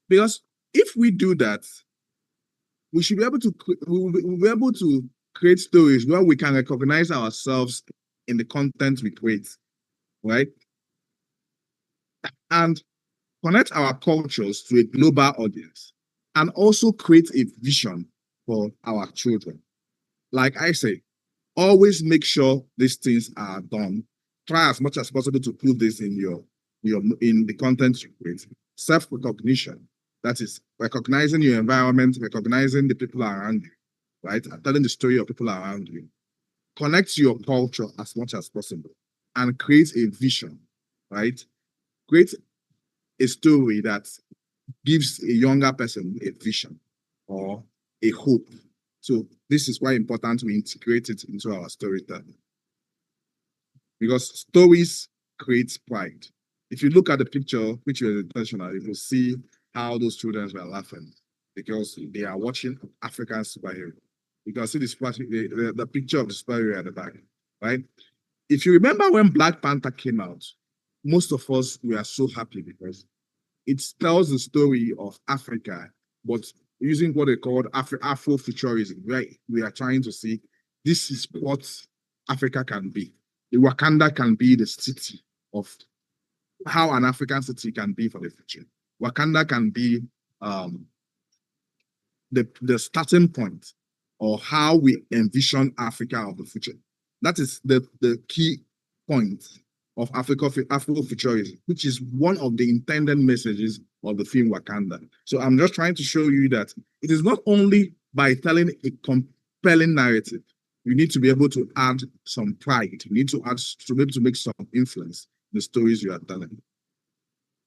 S1: Because if we do that, we should be able to we will be able to create stories where we can recognize ourselves in the content we create, right? And connect our cultures to a global audience, and also create a vision for our children. Like I say, always make sure these things are done. Try as much as possible to put this in your in the content you create. Self-recognition, that is recognizing your environment, recognizing the people around you, right? And telling the story of people around you. Connect to your culture as much as possible and create a vision, right? Create a story that gives a younger person a vision or a hope. So this is why important we integrate it into our storytelling, because stories create pride. If you look at the picture, which was intentional, you will see how those children were laughing because they are watching African superhero. You can see the picture of the superhero at the back, right? If you remember when Black Panther came out, most of us were so happy because it tells the story of Africa, but using what they called Afrofuturism, where we are trying to see this is what Africa can be. The Wakanda can be the city of how an African city can be for the future. Wakanda can be the starting point or how we envision Africa of the future. That is the key point of Afrofuturism, which is one of the intended messages of the film Wakanda. So I'm just trying to show you that it is not only by telling a compelling narrative, you need to be able to add some pride. You need to add to be able to make some influence in the stories you are telling,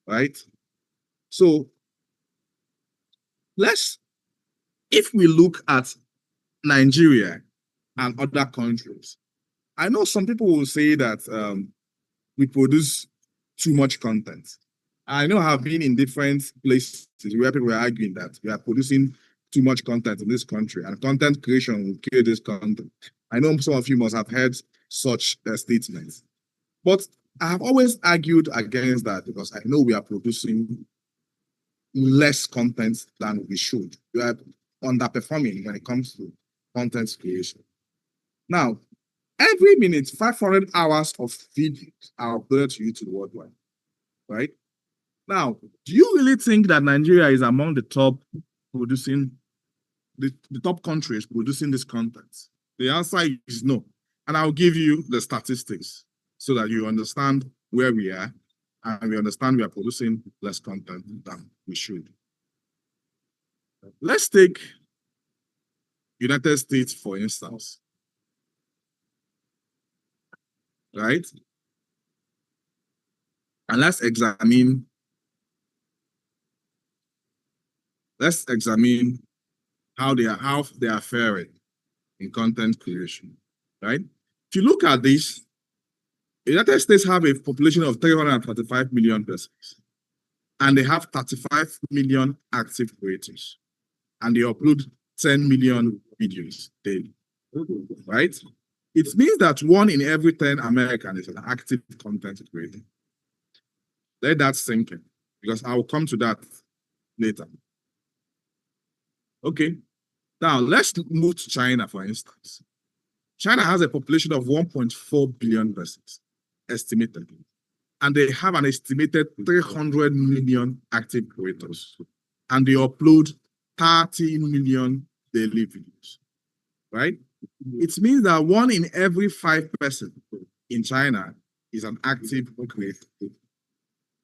S1: right? So if we look at Nigeria and other countries, I know some people will say that we produce too much content. I know I've been in different places where people are arguing that we are producing too much content in this country and content creation will kill this content. I know some of you must have heard such statements. But I have always argued against that because I know we are producing less content than we should. We are underperforming when it comes to content creation. Now, every minute, 500 hours of videos are uploaded to YouTube worldwide, right? Now, do you really think that Nigeria is among the top producing, the top countries producing this content? The answer is no. And I'll give you the statistics so that you understand where we are and we understand we are producing less content than we should. Let's take United States, for instance, right? And let's examine how they are faring in content creation, right? If you look at this, the United States have a population of 335 million persons, and they have 35 million active creators, and they upload 10 million videos daily, right? It means that 1 in every 10 Americans is an active content creator. Let that sink in, because I will come to that later. Okay, now let's move to China, for instance. China has a population of 1.4 billion persons, estimated, and they have an estimated 300 million active creators, and they upload 30 million daily videos, right? It means that 1 in every 5 persons in China is an active creator.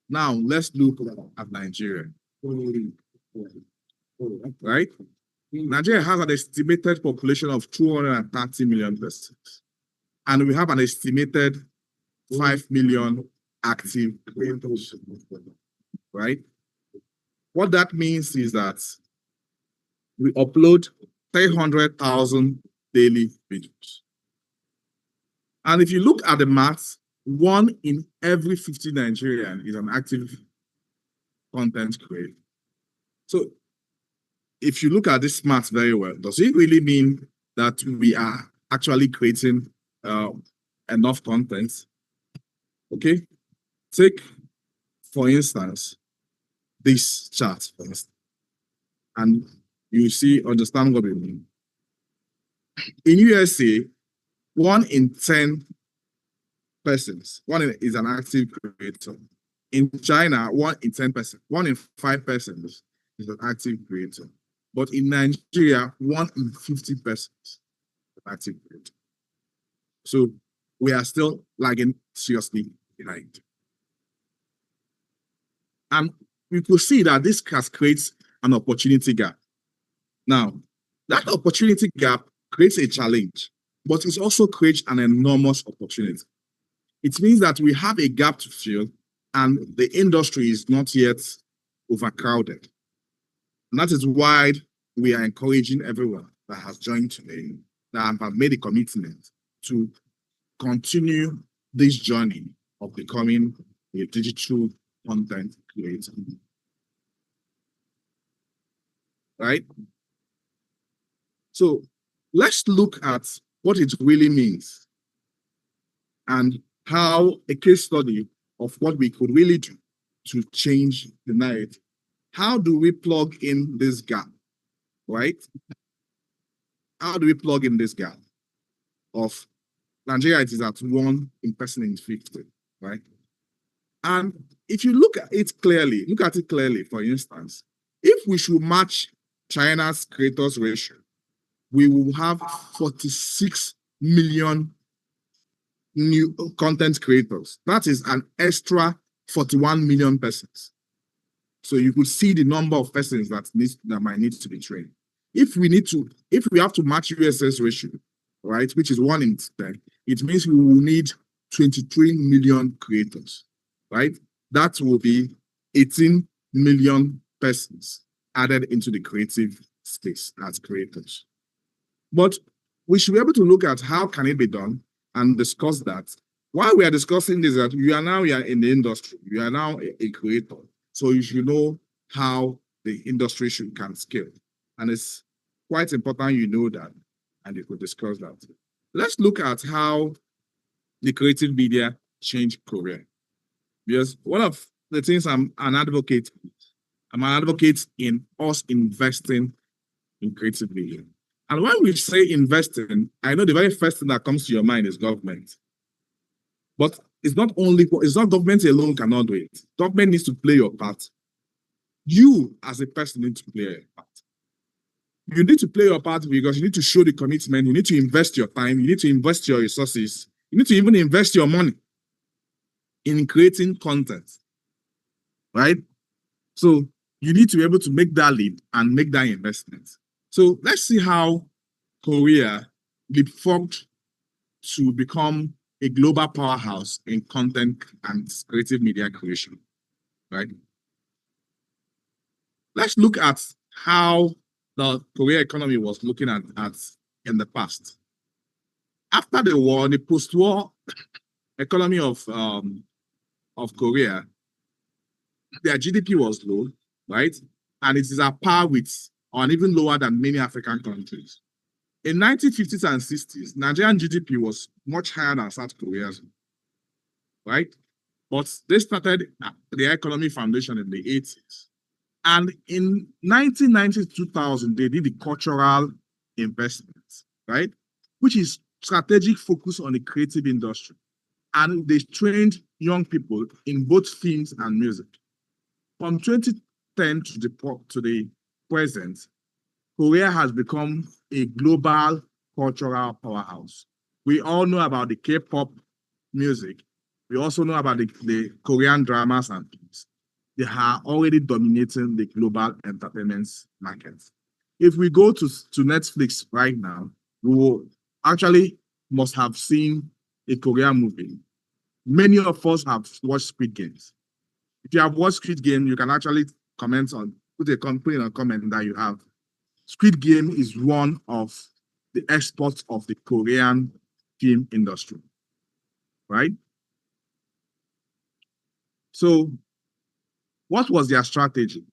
S1: Now, let's look at Nigeria, right? Nigeria has an estimated population of 230 million persons, and we have an estimated 5 million active creators, right? What that means is that we upload 300,000 daily videos. And if you look at the maths, 1 in every 50 Nigerians is an active content creator. So if you look at this maths very well, does it really mean that we are actually creating enough content? Okay, take, for instance, this chart, for instance, and you understand what we mean. In USA, 1 in 10 persons, is an active creator. In China, 1 in 10 persons, 1 in 5 persons is an active creator. But in Nigeria, 1 in 50 persons is an active creator. So we are still lagging seriously behind. And we could see that this creates an opportunity gap. Now, that opportunity gap creates a challenge, but it also creates an enormous opportunity. It means that we have a gap to fill, and the industry is not yet overcrowded. And that is why we are encouraging everyone that has joined today, that have made a commitment to continue this journey of becoming a digital content creator. Right? So let's look at what it really means and how a case study of what we could really do to change the narrative. How do we plug in this gap, right? How do we plug in this gap of Nigeria? It is at 1 person in 50, right? And if you look at it clearly, for instance, if we should match China's creators ratio, we will have 46 million new content creators. That is an extra 41 million persons. So you could see the number of persons that might need to be trained. If we have to match USS ratio, right, which is 1 in 10, it means we will need 23 million creators, right? That will be 18 million persons added into the creative space as creators. But we should be able to look at how can it be done and discuss that. While we are discussing this, that you are in the industry, you are now a creator, so you should know how the industry can scale. And it's quite important you know that, and you could discuss that. Let's look at how the creative media changed Korea. Because one of the things I'm an advocate in us investing in creative media. And when we say investing, I know the very first thing that comes to your mind is government. But it's not government alone cannot do it. Government needs to play your part. You as a person need to play your part. You need to play your part because you need to show the commitment. You need to invest your time. You need to invest your resources. You need to even invest your money in creating content, right? So you need to be able to make that leap and make that investment. So let's see how Korea leapfrogged to become a global powerhouse in content and creative media creation, right? Let's look at how the Korea economy was looking at in the past. After the war, the post-war economy of Korea, their GDP was low, right? And it is at par with, or even lower than many African countries. In 1950s and 60s, Nigerian GDP was much higher than South Korea's, right? But they started the economic foundation in the 80s. And in 1990 to 2000, they did the cultural investments, right? Which is strategic focus on the creative industry. And they trained young people in both films and music. From 2010 to the present, Korea has become a global cultural powerhouse. We all know about the K-pop music. We also know about the Korean dramas and films. They are already dominating the global entertainment market. If we go to Netflix right now, we will actually must have seen a Korean movie. Many of us have watched Squid Games. If you have watched Squid Game, you can actually comment on, put in a comment that you have. Squid Game is one of the exports of the Korean film industry, right? So what was their strategy?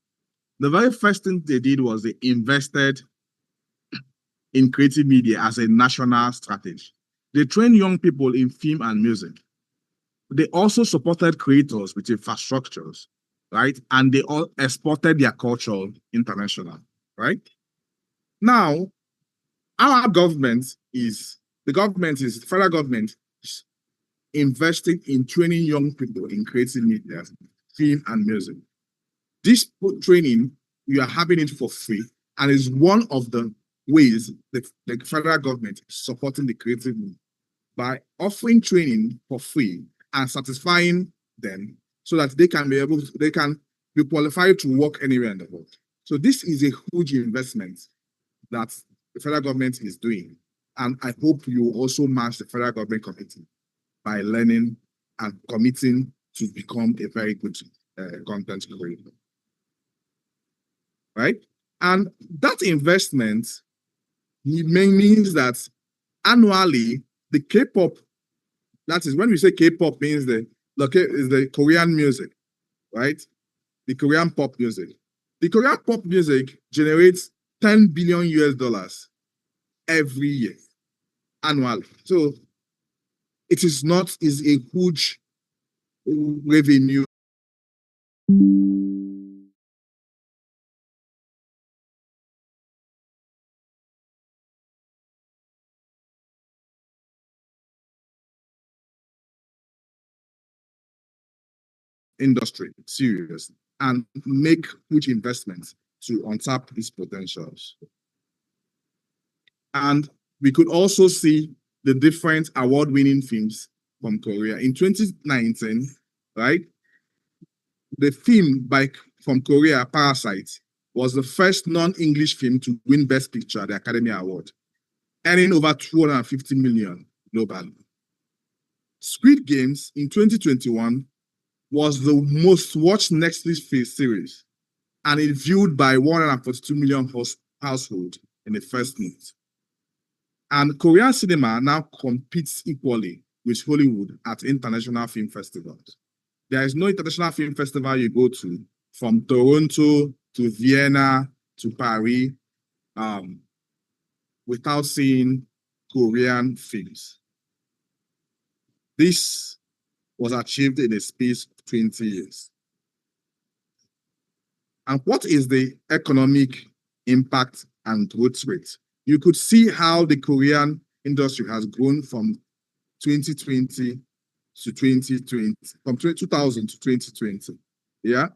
S1: The very first thing they did was they invested in creative media as a national strategy. They trained young people in film and music. They also supported creators with infrastructures, right? And they all exported their culture international, right? Now, Our government is, the federal government is investing in training young people in creative media, film and music. This training, you are having it for free, and is one of the ways that the federal government is supporting the creative movement by offering training for free and satisfying them so that they can be qualified to work anywhere in the world. So this is a huge investment that the federal government is doing. And I hope you also match the federal government committee by learning and committing to become a very good content creator. Right? And that investment means that annually, the K-pop, that is when we say K-pop means is the Korean music, right? The Korean pop music. The Korean pop music generates 10 billion US dollars every year, annually. So it is a huge revenue. Industry serious and make huge investments to untap these potentials. And we could also see the different award-winning films from Korea. In 2019, right, the film from Korea, Parasite, was the first non-English film to win Best Picture at the Academy Award, earning over 250 million globally. Squid Games in 2021 was the most watched Netflix series, and it viewed by 142 million households in the first month. And Korean cinema now competes equally with Hollywood at international film festivals. There is no international film festival you go to, from Toronto to Vienna to Paris, without seeing Korean films. This was achieved in a space of 20 years. And what is the economic impact and growth rate? You could see how the Korean industry has grown from 2020 to 2020, from 2000 to 2020. Yeah.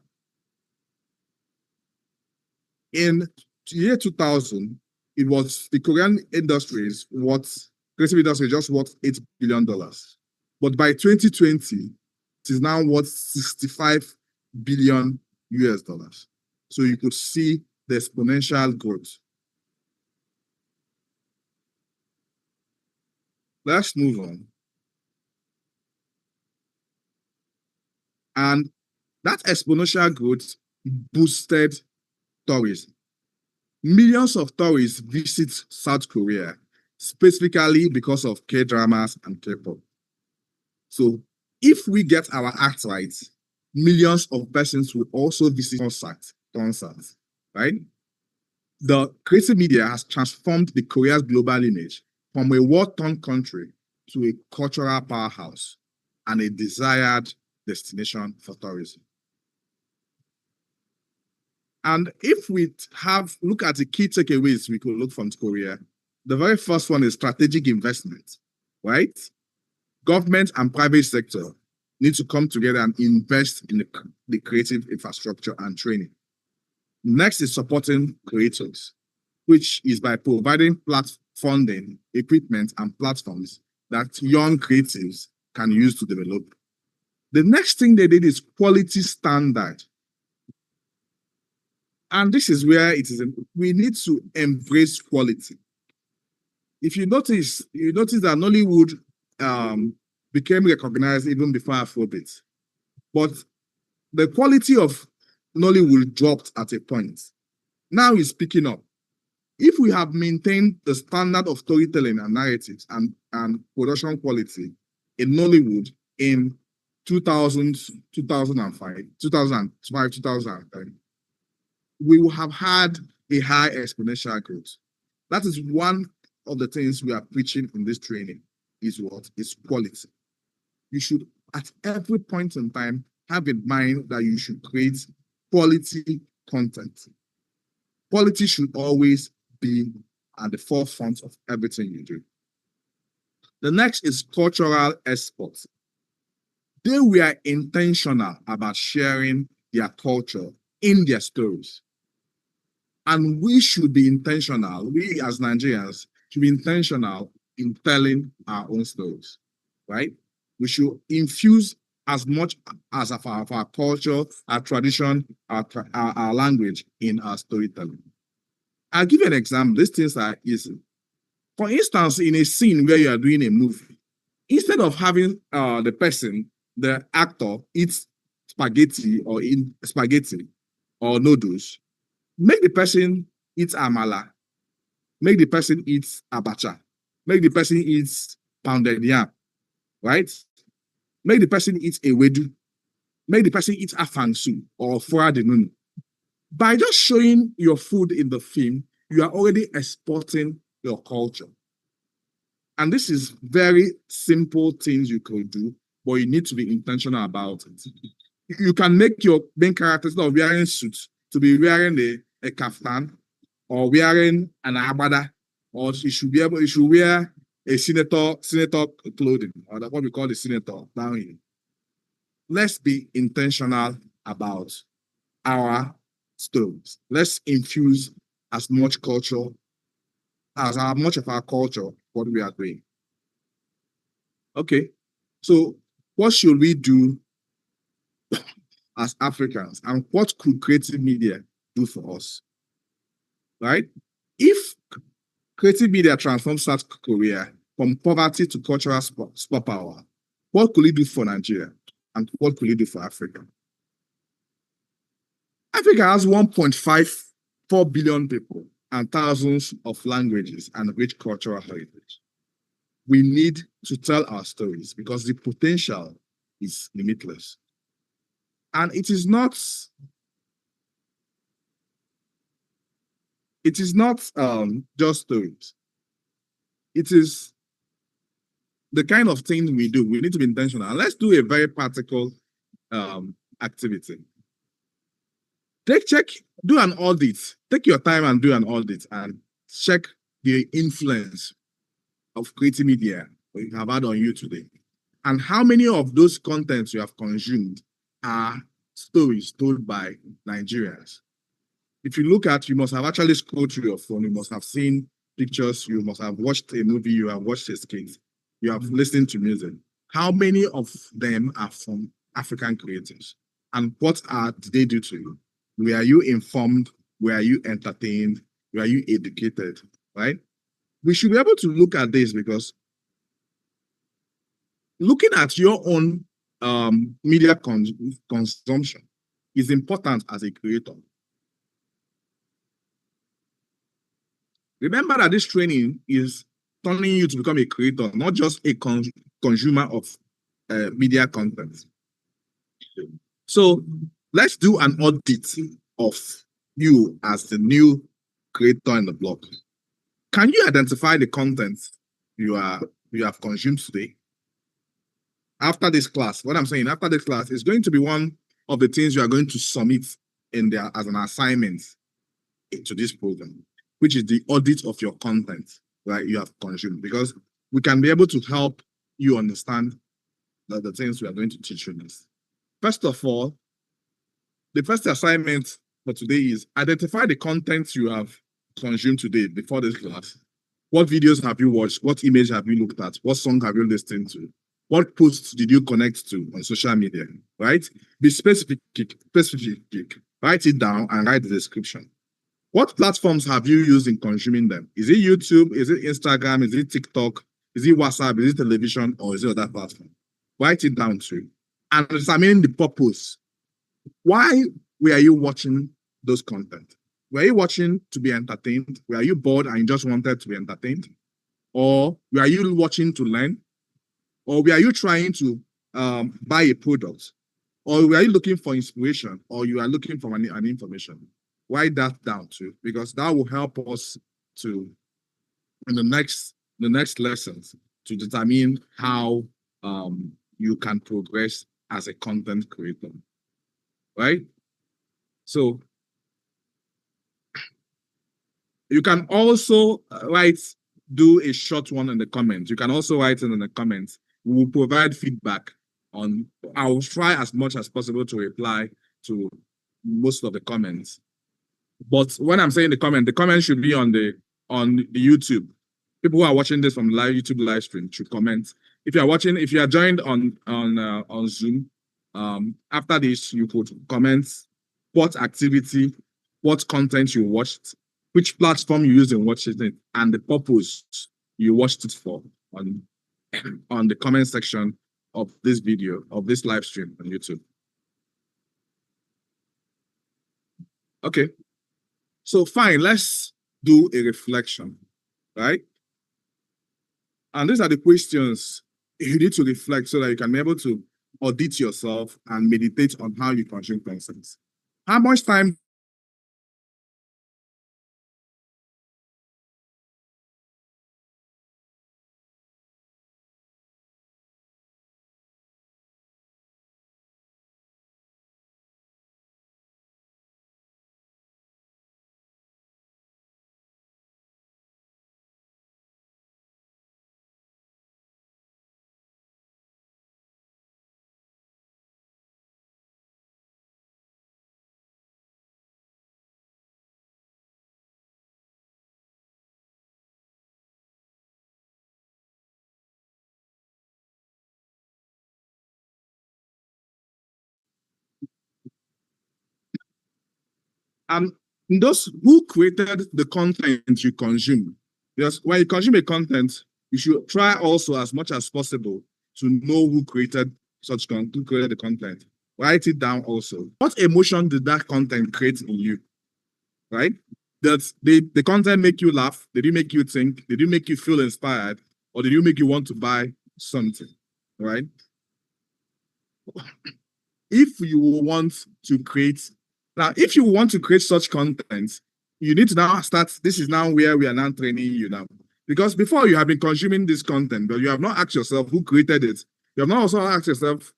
S1: In year 2000, it was the Korean industries, creative industry just worth $8 billion. But by 2020, it is now worth 65 billion US dollars. So you could see the exponential growth. Let's move on. And that exponential growth boosted tourism. Millions of tourists visit South Korea, specifically because of K-dramas and K-pop. So if we get our act right, millions of persons will also visit concerts, right? The creative media has transformed the Korea's global image from a war-torn country to a cultural powerhouse and a desired destination for tourism. And if we look at the key takeaways we could look from Korea, the very first one is strategic investment, right? Government and private sector need to come together and invest in the creative infrastructure and training. Next is supporting creators, which is by providing funding, equipment, and platforms that young creatives can use to develop. The next thing they did is quality standard. And this is where we need to embrace quality. If you notice that Nollywood became recognized even before Afrobeat, but the quality of Nollywood dropped at a point. Now it's picking up. If we have maintained the standard of storytelling and narratives and production quality in Nollywood in 2000, 2005, 2010, we will have had a high exponential growth. That is one of the things we are preaching in this training, is what? Is quality. You should, at every point in time, have in mind that you should create quality content. Quality should always be at the forefront of everything you do. The next is cultural exports. They were intentional about sharing their culture in their stories. And we should be intentional, we as Nigerians should be intentional in telling our own stories, right? We should infuse as much as of our culture, our tradition, our language in our storytelling. I'll give you an example. These things are easy. For instance, in a scene where you are doing a movie, instead of having the actor, eats spaghetti or noodles, make the person eat amala, make the person eat abacha, make the person eat pounded yam, right? Make the person eat ewedu, make the person eat afangsu or foie de nunu. By just showing your food in the film, you are already exporting your culture. And this is very simple things you could do, but you need to be intentional about it. You can make your main characters not wearing suits to be wearing a kaftan or wearing an agbada, or you should wear a senator clothing, or what we call the senator down here. Let's be intentional about our stories. Let's infuse as much culture, as much of our culture, what we are doing. Okay, so what should we do as Africans, and what could creative media do for us? Right? If creative media transforms South Korea from poverty to cultural superpower, what could it do for Nigeria? And what could it do for Africa? Africa has 1.54 billion people and thousands of languages and rich cultural heritage. We need to tell our stories because the potential is limitless. And it is not just stories. It is the kind of thing we do. We need to be intentional. Let's do a very practical activity. Do an audit. Take your time and do an audit and check the influence of creative media we have had on you today. And how many of those contents you have consumed are stories told by Nigerians? If you look at, you must have actually scrolled through your phone, you must have seen pictures, you must have watched a movie, you have watched a skit, you have listened to music. How many of them are from African creators? And what did they do to you? Were you informed? Were you entertained? Were you educated? Right? We should be able to look at this because looking at your own media consumption is important as a creator. Remember that this training is turning you to become a creator, not just a consumer of media content. So let's do an audit of you as the new creator in the blog. Can you identify the content you have consumed today? After this class, what I'm saying, after this class is going to be one of the things you are going to submit in there as an assignment to this program, which is the audit of your content, right? You have consumed, because we can be able to help you understand the things we are going to teach you next. First of all, the first assignment for today is identify the content you have consumed today before this class. What videos have you watched? What image have you looked at? What song have you listened to? What posts did you connect to on social media, right? Be specific, write it down and write the description. What platforms have you used in consuming them? Is it YouTube? Is it Instagram? Is it TikTok? Is it WhatsApp? Is it television? Or is it other platform? Write it down too. And examine the purpose. Why were you watching those content? Were you watching to be entertained? Were you bored and you just wanted to be entertained? Or were you watching to learn? Or were you trying to buy a product? Or were you looking for inspiration? Or you are looking for an information? Write that down too, because that will help us to, in the next lessons, to determine how you can progress as a content creator, right? So You can also do a short one in the comments. You can also write it in the comments. We will provide feedback on, I will try as much as possible to reply to most of the comments. But when I'm saying the comment should be on the YouTube. People who are watching this from live YouTube live stream should comment. If you are joined on Zoom, after this you could comment what activity, what content you watched, which platform you used in watching it, and the purpose you watched it for on the comment section of this video, of this live stream on YouTube. Okay. So fine, let's do a reflection, right? And these are the questions you need to reflect so that you can be able to audit yourself and meditate on how you consume content. How much time and those who created the content you consume? Because when you consume a content, you should try also as much as possible to know who created who created the content. Write it down also. What emotion did that content create in you? Right? That the content make you laugh? Did it make you think? Did it make you feel inspired? Or did it make you want to buy something? Right? If you want to create if you want to create such content, you need to now start. This is now where we are now training you now. Because before you have been consuming this content, but you have not asked yourself who created it. You have not also asked yourself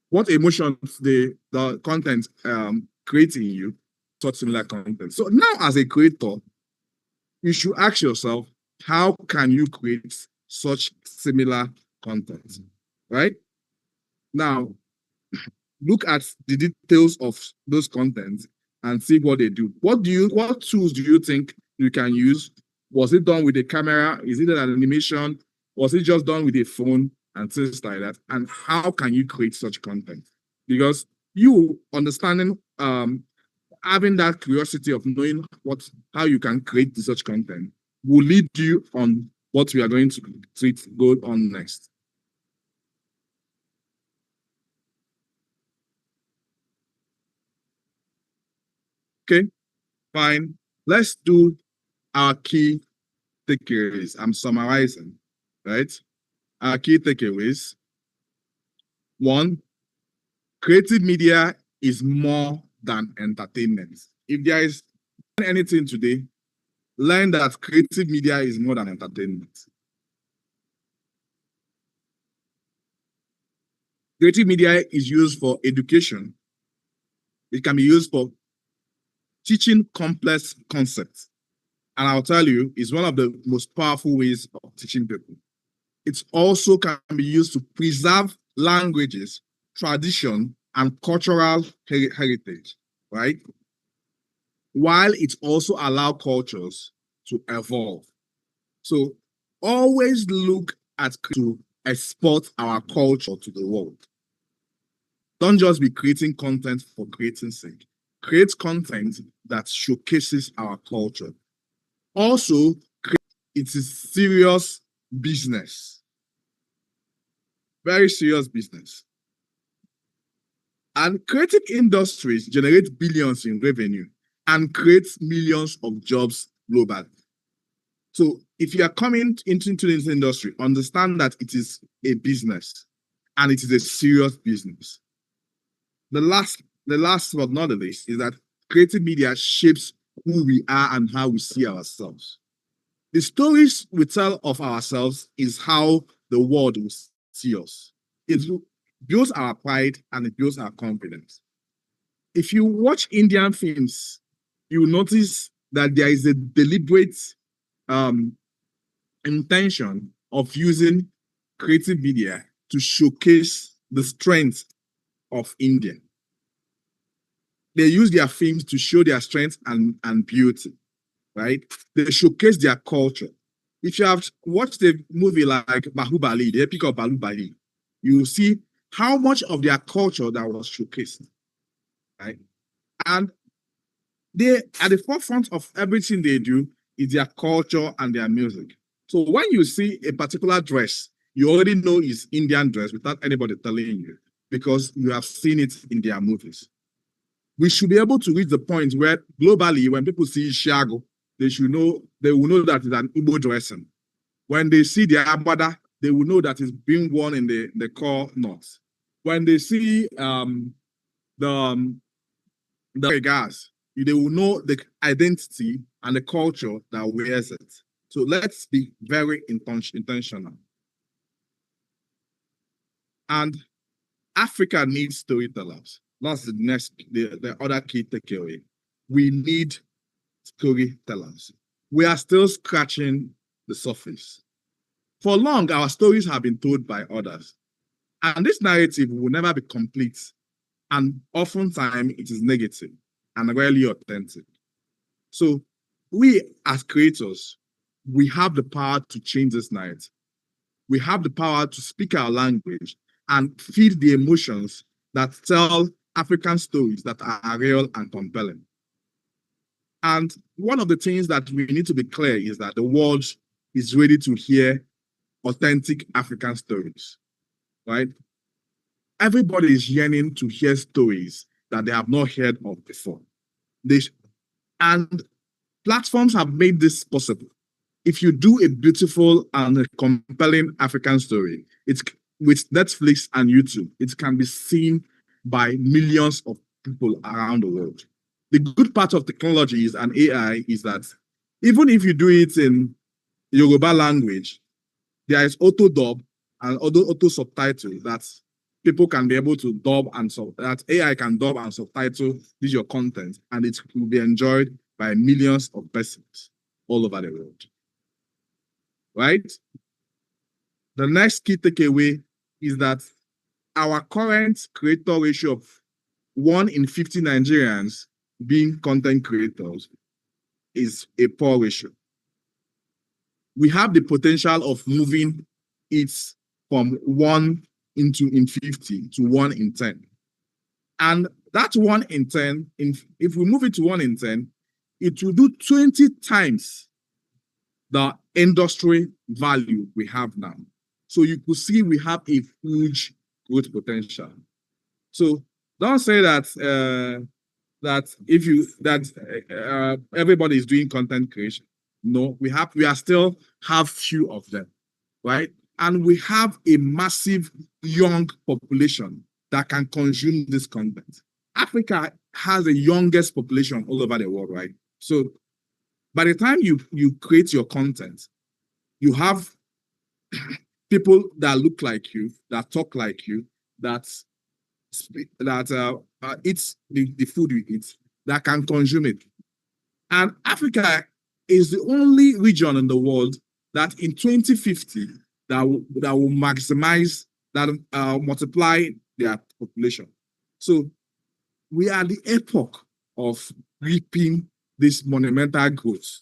S1: what emotions the content creates in you, such similar content. So now as a creator, you should ask yourself, how can you create such similar content? Right? Now, look at the details of those contents and see what they do. What tools do you think you can use? Was it done with a camera? Is it an animation? Was it just done with a phone and things like that? And how can you create such content? Because you understanding, having that curiosity of knowing how you can create such content will lead you on what we are going to go on next. Okay, fine. Let's do our key takeaways. I'm summarizing, right? Our key takeaways. One, creative media is more than entertainment. If there is anything today, learn that creative media is more than entertainment. Creative media is used for education. It can be used for teaching complex concepts. And I'll tell you, it's one of the most powerful ways of teaching people. It also can be used to preserve languages, tradition, and cultural heritage, right? While it also allows cultures to evolve. So always look at to export our culture to the world. Don't just be creating content for creating sake. Create content that showcases our culture. Also, it is serious business. Very serious business. And creative industries generate billions in revenue and create millions of jobs globally. So if you are coming into this industry, understand that it is a business and it is a serious business. The last but not the least is that creative media shapes who we are and how we see ourselves. The stories we tell of ourselves is how the world will see us. It builds our pride and it builds our confidence. If you watch Indian films, you will notice that there is a deliberate intention of using creative media to showcase the strength of India. They use their films to show their strength and beauty, right? They showcase their culture. If you have watched a movie like Bahubali, the epic of Bahubali, you will see how much of their culture that was showcased, right? And they, at the forefront of everything they do, is their culture and their music. So when you see a particular dress, you already know it's Indian dress without anybody telling you, because you have seen it in their movies. We should be able to reach the point where globally, when people see Shiago, they will know that it's an Igbo dressing. When they see the Abada, they will know that it's being worn in the core north. When they see the regards, they will know the identity and the culture that wears it. So let's be very intentional. And Africa needs storytellers. That's the other key takeaway. We need storytellers. We are still scratching the surface. For long, our stories have been told by others. And this narrative will never be complete. And oftentimes it is negative and rarely authentic. So we as creators, we have the power to change this narrative. We have the power to speak our language and feed the emotions that tell African stories that are real and compelling. And one of the things that we need to be clear is that the world is ready to hear authentic African stories, right? Everybody is yearning to hear stories that they have not heard of before. And platforms have made this possible. If you do a beautiful and a compelling African story, it's with Netflix and YouTube, it can be seen by millions of people around the world. The good part of technology and AI is that even if you do it in Yoruba language, there is auto dub and auto subtitle that people can be able to dub and that AI can dub and subtitle your content, and it will be enjoyed by millions of persons all over the world. Right? The next key takeaway is that our current creator ratio of 1 in 50 Nigerians being content creators is a poor ratio. We have the potential of moving it from 1 in 50 to 1 in 10. And that 1 in 10, if we move it to 1 in 10, it will do 20 times the industry value we have now. So you could see we have a huge growth potential. So don't say that everybody is doing content creation. No, we still have few of them, right? And we have a massive young population that can consume this content. Africa has the youngest population all over the world, right? So by the time you create your content, you have people that look like you, that talk like you, that eats the food you eat, that can consume it. And Africa is the only region in the world that in 2050 that will maximize, that multiply their population. So we are the epoch of reaping this monumental growth.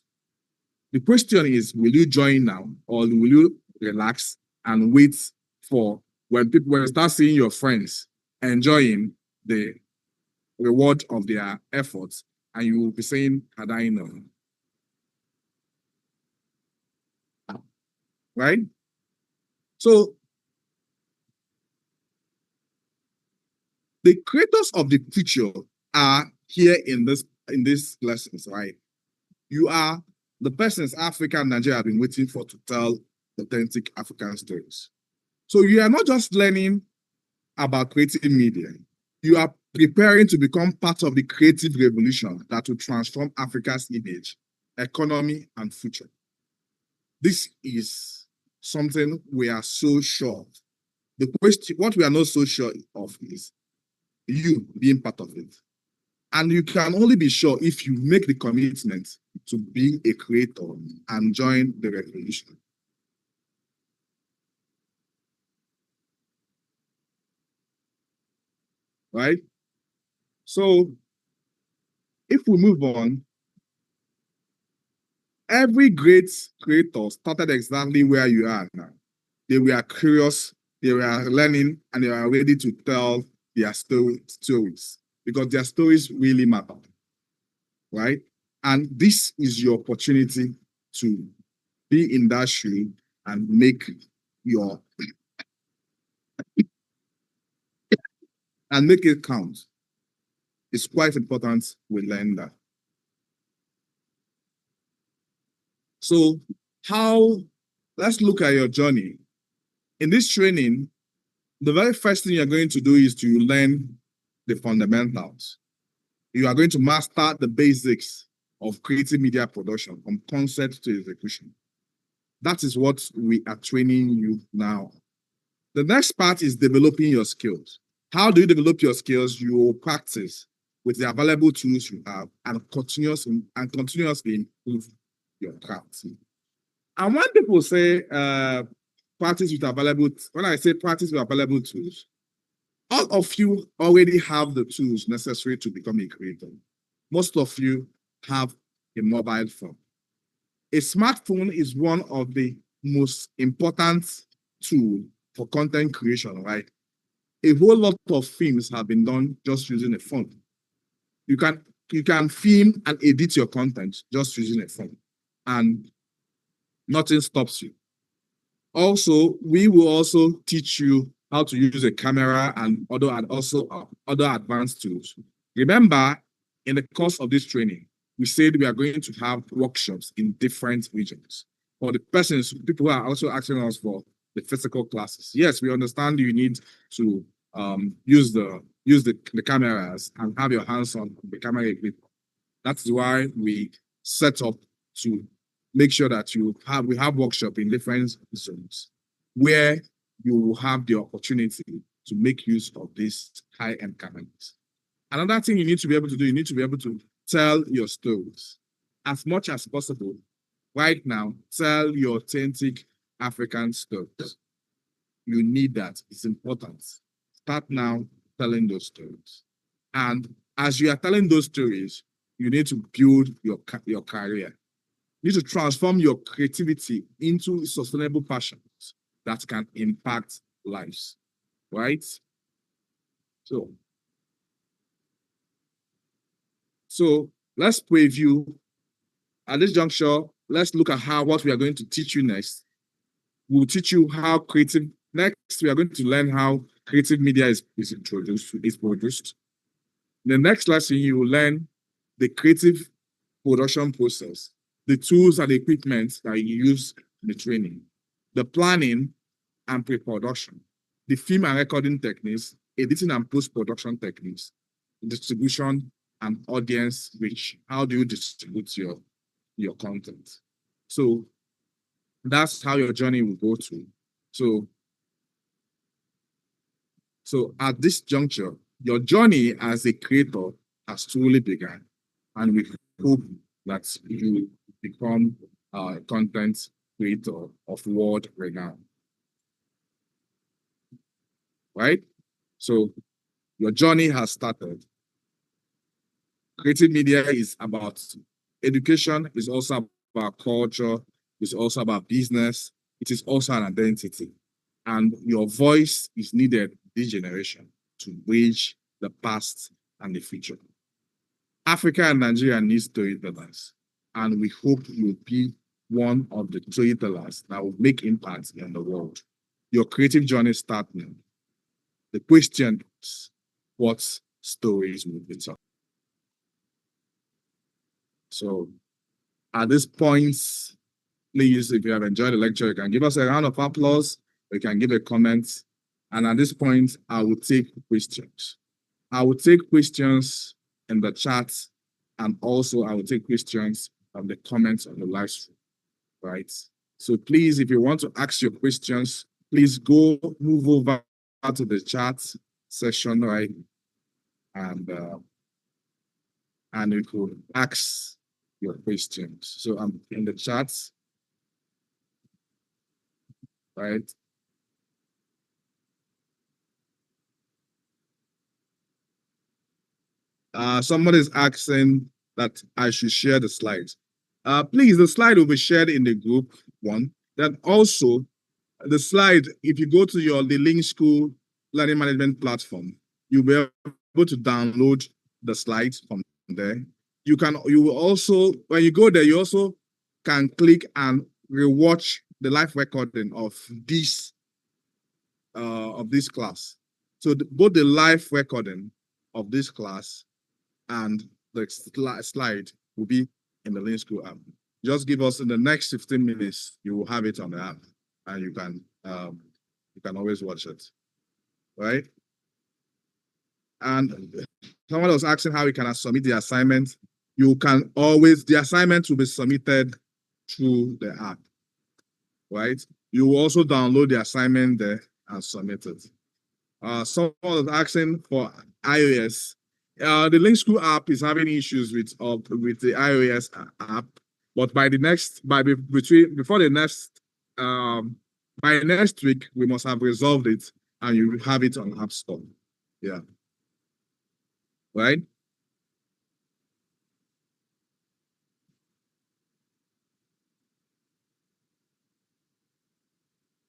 S1: The question is, will you join now, or will you relax and wait for when you start seeing your friends enjoying the reward of their efforts, and you will be saying, had I known? Right? So the creators of the future are here in these lessons, right? You are the persons Africa and Nigeria have been waiting for to tell authentic African stories. So you are not just learning about creative media, you are preparing to become part of the creative revolution that will transform Africa's image, economy, and future. This is something we are so sure of. The question, what we are not so sure of is you being part of it. And you can only be sure if you make the commitment to be a creator and join the revolution. Right? So if we move on, every great creator started exactly where you are now. They were curious, they were learning, and they were ready to tell their stories because their stories really matter, right? And this is your opportunity to be in that shoe and make it count. It's quite important we learn that. So let's look at your journey. In this training, the very first thing you're going to do is to learn the fundamentals. You are going to master the basics of creative media production from concept to execution. That is what we are training you now. The next part is developing your skills. How do you develop your skills? You will practice with the available tools you have and continuously improve your craft. And when people say practice with available, when I say practice with available tools, all of you already have the tools necessary to become a creator. Most of you have a mobile phone. A smartphone is one of the most important tools for content creation, right? A whole lot of films have been done just using a phone. You can film and edit your content just using a phone, and nothing stops you. Also, we will also teach you how to use a camera and other advanced tools. Remember, in the course of this training, we said we are going to have workshops in different regions. For the people who are also asking us for the physical classes, yes, we understand you need to use the cameras and have your hands on the camera equipment. That's why we set up to make sure that we have workshop in different zones where you will have the opportunity to make use of these high-end cameras. Another thing you need to be able to do, you need to be able to tell your stories as much as possible. Right now, tell your authentic African stories. You need that. It's important. Start now telling those stories. And as you are telling those stories, you need to build your career. You need to transform your creativity into sustainable passions that can impact lives, right? So let's preview. At this juncture, let's look at what we are going to teach you next. We'll teach you how next we are going to learn how creative media is produced. The next lesson, you will learn the creative production process, the tools and the equipment that you use in the training, the planning and pre-production, the film and recording techniques, editing and post-production techniques, distribution and audience reach. How do you distribute your content? So that's how your journey will go through. So at this juncture, your journey as a creator has truly begun, and we hope that you become a content creator of world renown. Right? So your journey has started. Creative media is about education, it's also about culture, it's also about business, it is also an identity. And your voice is needed this generation to bridge the past and the future. Africa and Nigeria need storytellers, and we hope you'll be one of the storytellers that will make impact in the world. Your creative journey starts now. The question is, what stories will be told? So at this point, please, if you have enjoyed the lecture, you can give us a round of applause, you can give a comment. And at this point, I will take questions. I will take questions in the chat, and also I will take questions from the comments on the live stream, right? So please, if you want to ask your questions, please move over to the chat session, right? And and you could ask your questions. So I'm in the chat, right? Somebody's asking that I should share the slides. Please, the slide will be shared in the group one. Then also the slide, if you go to the Link School Learning Management platform, you'll be able to download the slides from there. You will also, when you go there, you also can click and rewatch the live recording of this class. So both the live recording of this class and the slide will be in the Link School app. Just give us in the next 15 minutes, you will have it on the app, and you can always watch it, right? And someone was asking how we can submit the assignment. You can always, the assignment will be submitted through the app, right? You will also download the assignment there and submit it. Someone was asking for iOS. The Link School app is having issues with the iOS app, but by next week we must have resolved it, and you have it on App Store. Yeah, right.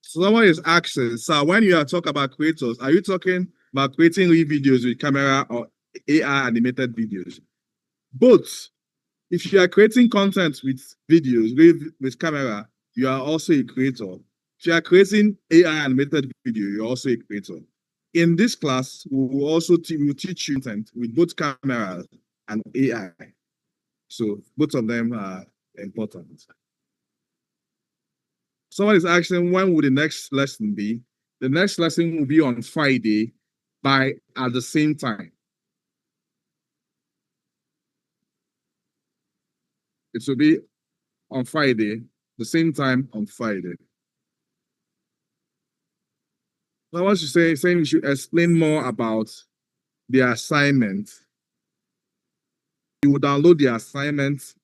S1: Someone is asking, so when you are talking about creators, are you talking about creating videos with camera or AI animated videos? Both. If you are creating content with videos, with camera, you are also a creator. If you are creating AI animated video, you're also a creator. In this class, we will also teach you content with both cameras and AI. So both of them are important. Someone is asking, when will the next lesson be? The next lesson will be on Friday at the same time. It will be on Friday, the same time on Friday. I want to saying we should explain more about the assignment. You will download the assignment,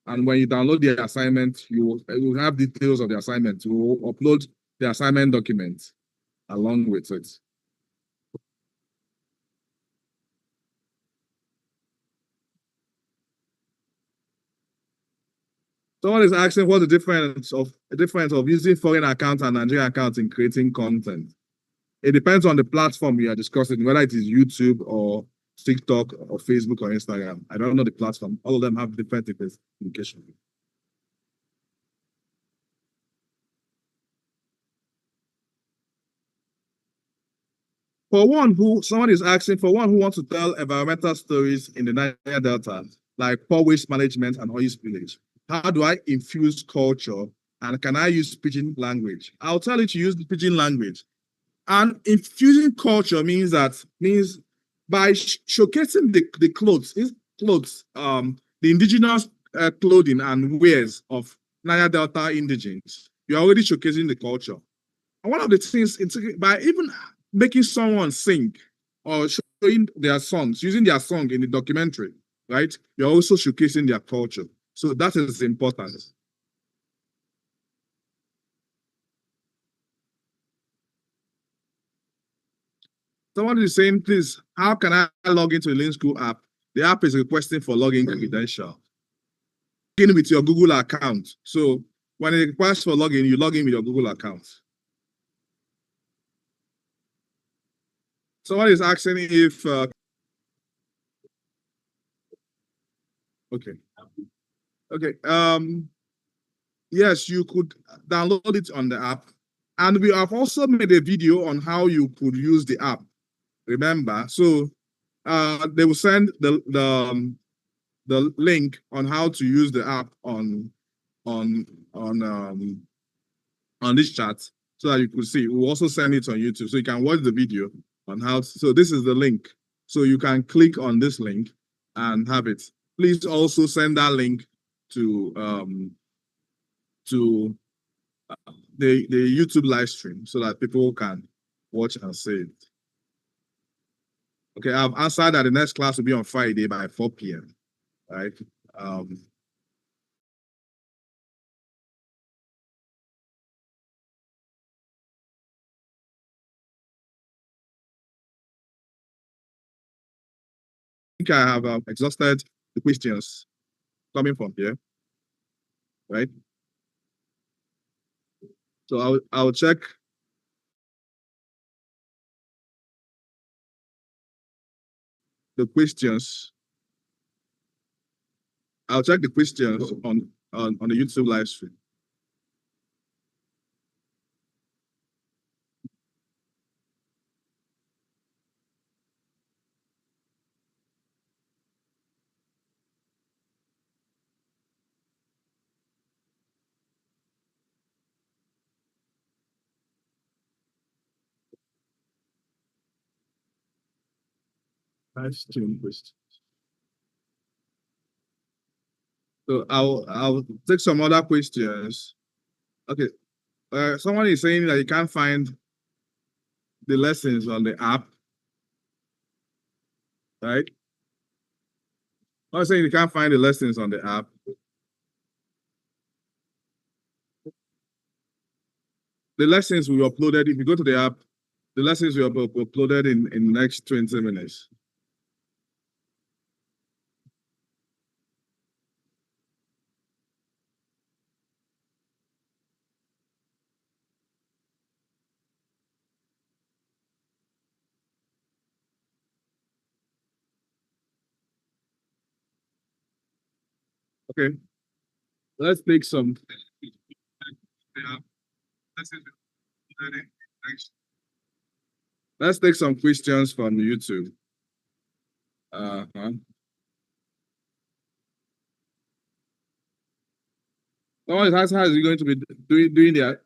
S1: and when you download the assignment, you will have details of the assignment. You will upload the assignment document along with it. Someone is asking what the difference of using foreign accounts and Nigerian accounts in creating content. It depends on the platform we are discussing, whether it is YouTube or TikTok or Facebook or Instagram. I don't know the platform. All of them have different implications. Someone is asking for one who wants to tell environmental stories in the Niger Delta, like poor waste management and oil spillage. How do I infuse culture, and can I use pidgin language? I'll tell you to use the pidgin language. And infusing culture means by showcasing the clothes, the indigenous clothing and wares of Niger Delta indigenes. You're already showcasing the culture. And one of the things, by even making someone sing or showing their songs, using their song in the documentary, right? You're also showcasing their culture. So that is important. Someone is saying, please, how can I log into the Link School app? The app is requesting for login credential. Log in with your Google account. So when it requests for login, you log in with your Google account. Someone is asking if okay. Yes, you could download it on the app. And we have also made a video on how you could use the app. Remember, so they will send the link on how to use the app on this chat so that you could see. We'll also send it on YouTube so you can watch the video on how to, so this is the link. So you can click on this link and have it. Please also send that link to the YouTube live stream so that people can watch and see it. Okay, I've answered that the next class will be on Friday by 4 p.m. right? I think I have exhausted the questions coming from here, right? So I'll check the questions. I'll check the questions on the YouTube live stream. Live stream questions. So I'll take some other questions. Okay. Someone is saying that you can't find the lessons on the app, right? I'm saying you can't find the lessons on the app. The lessons will be uploaded. If you go to the app, the lessons will be uploaded in the next 20 minutes. Okay. Let's take some. Let's take some questions from YouTube. Someone is asking how is he going to be doing the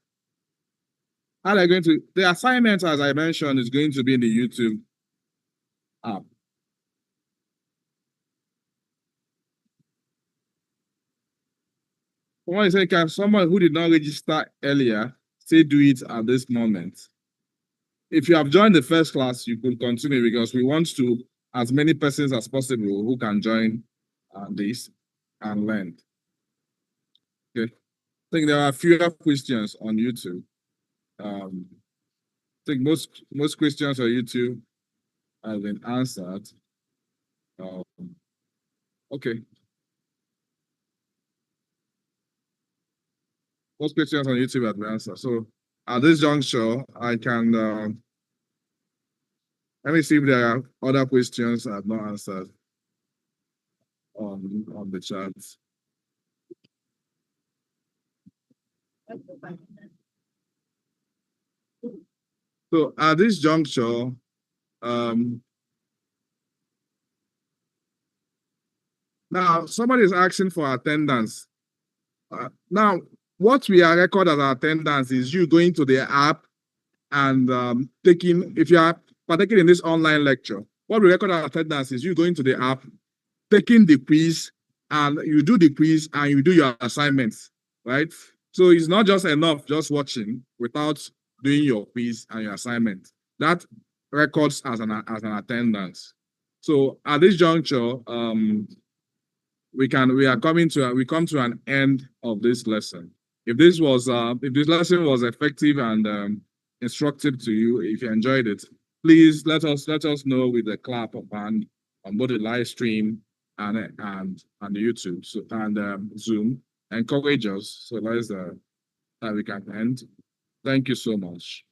S1: how are they going to the assignment, as I mentioned, is going to be in the YouTube app. Someone is saying, can someone who did not register earlier still do it at this moment? If you have joined the first class, you could continue because we want to as many persons as possible who can join this and learn. Okay. I think there are fewer questions on YouTube. I think most questions on YouTube have been answered. Okay. Most questions on YouTube have been answered. So at this juncture, I can let me see if there are other questions I have not answered on the chat. So at this juncture, now somebody is asking for attendance. Now, what we are record as attendance is you going to the app and taking, if you are partaking in this online lecture, what we record as attendance is you going to the app, taking the quiz, and you do the quiz and you do your assignments, right? So it's not just enough just watching without doing your quiz and your assignment. That records as an attendance. So at this juncture, we come to an end of this lesson. If this lesson was effective and instructive to you, if you enjoyed it, please let us know with a clap of hand on both the live stream and the YouTube and Zoom. Encourage us so that we can end. Thank you so much.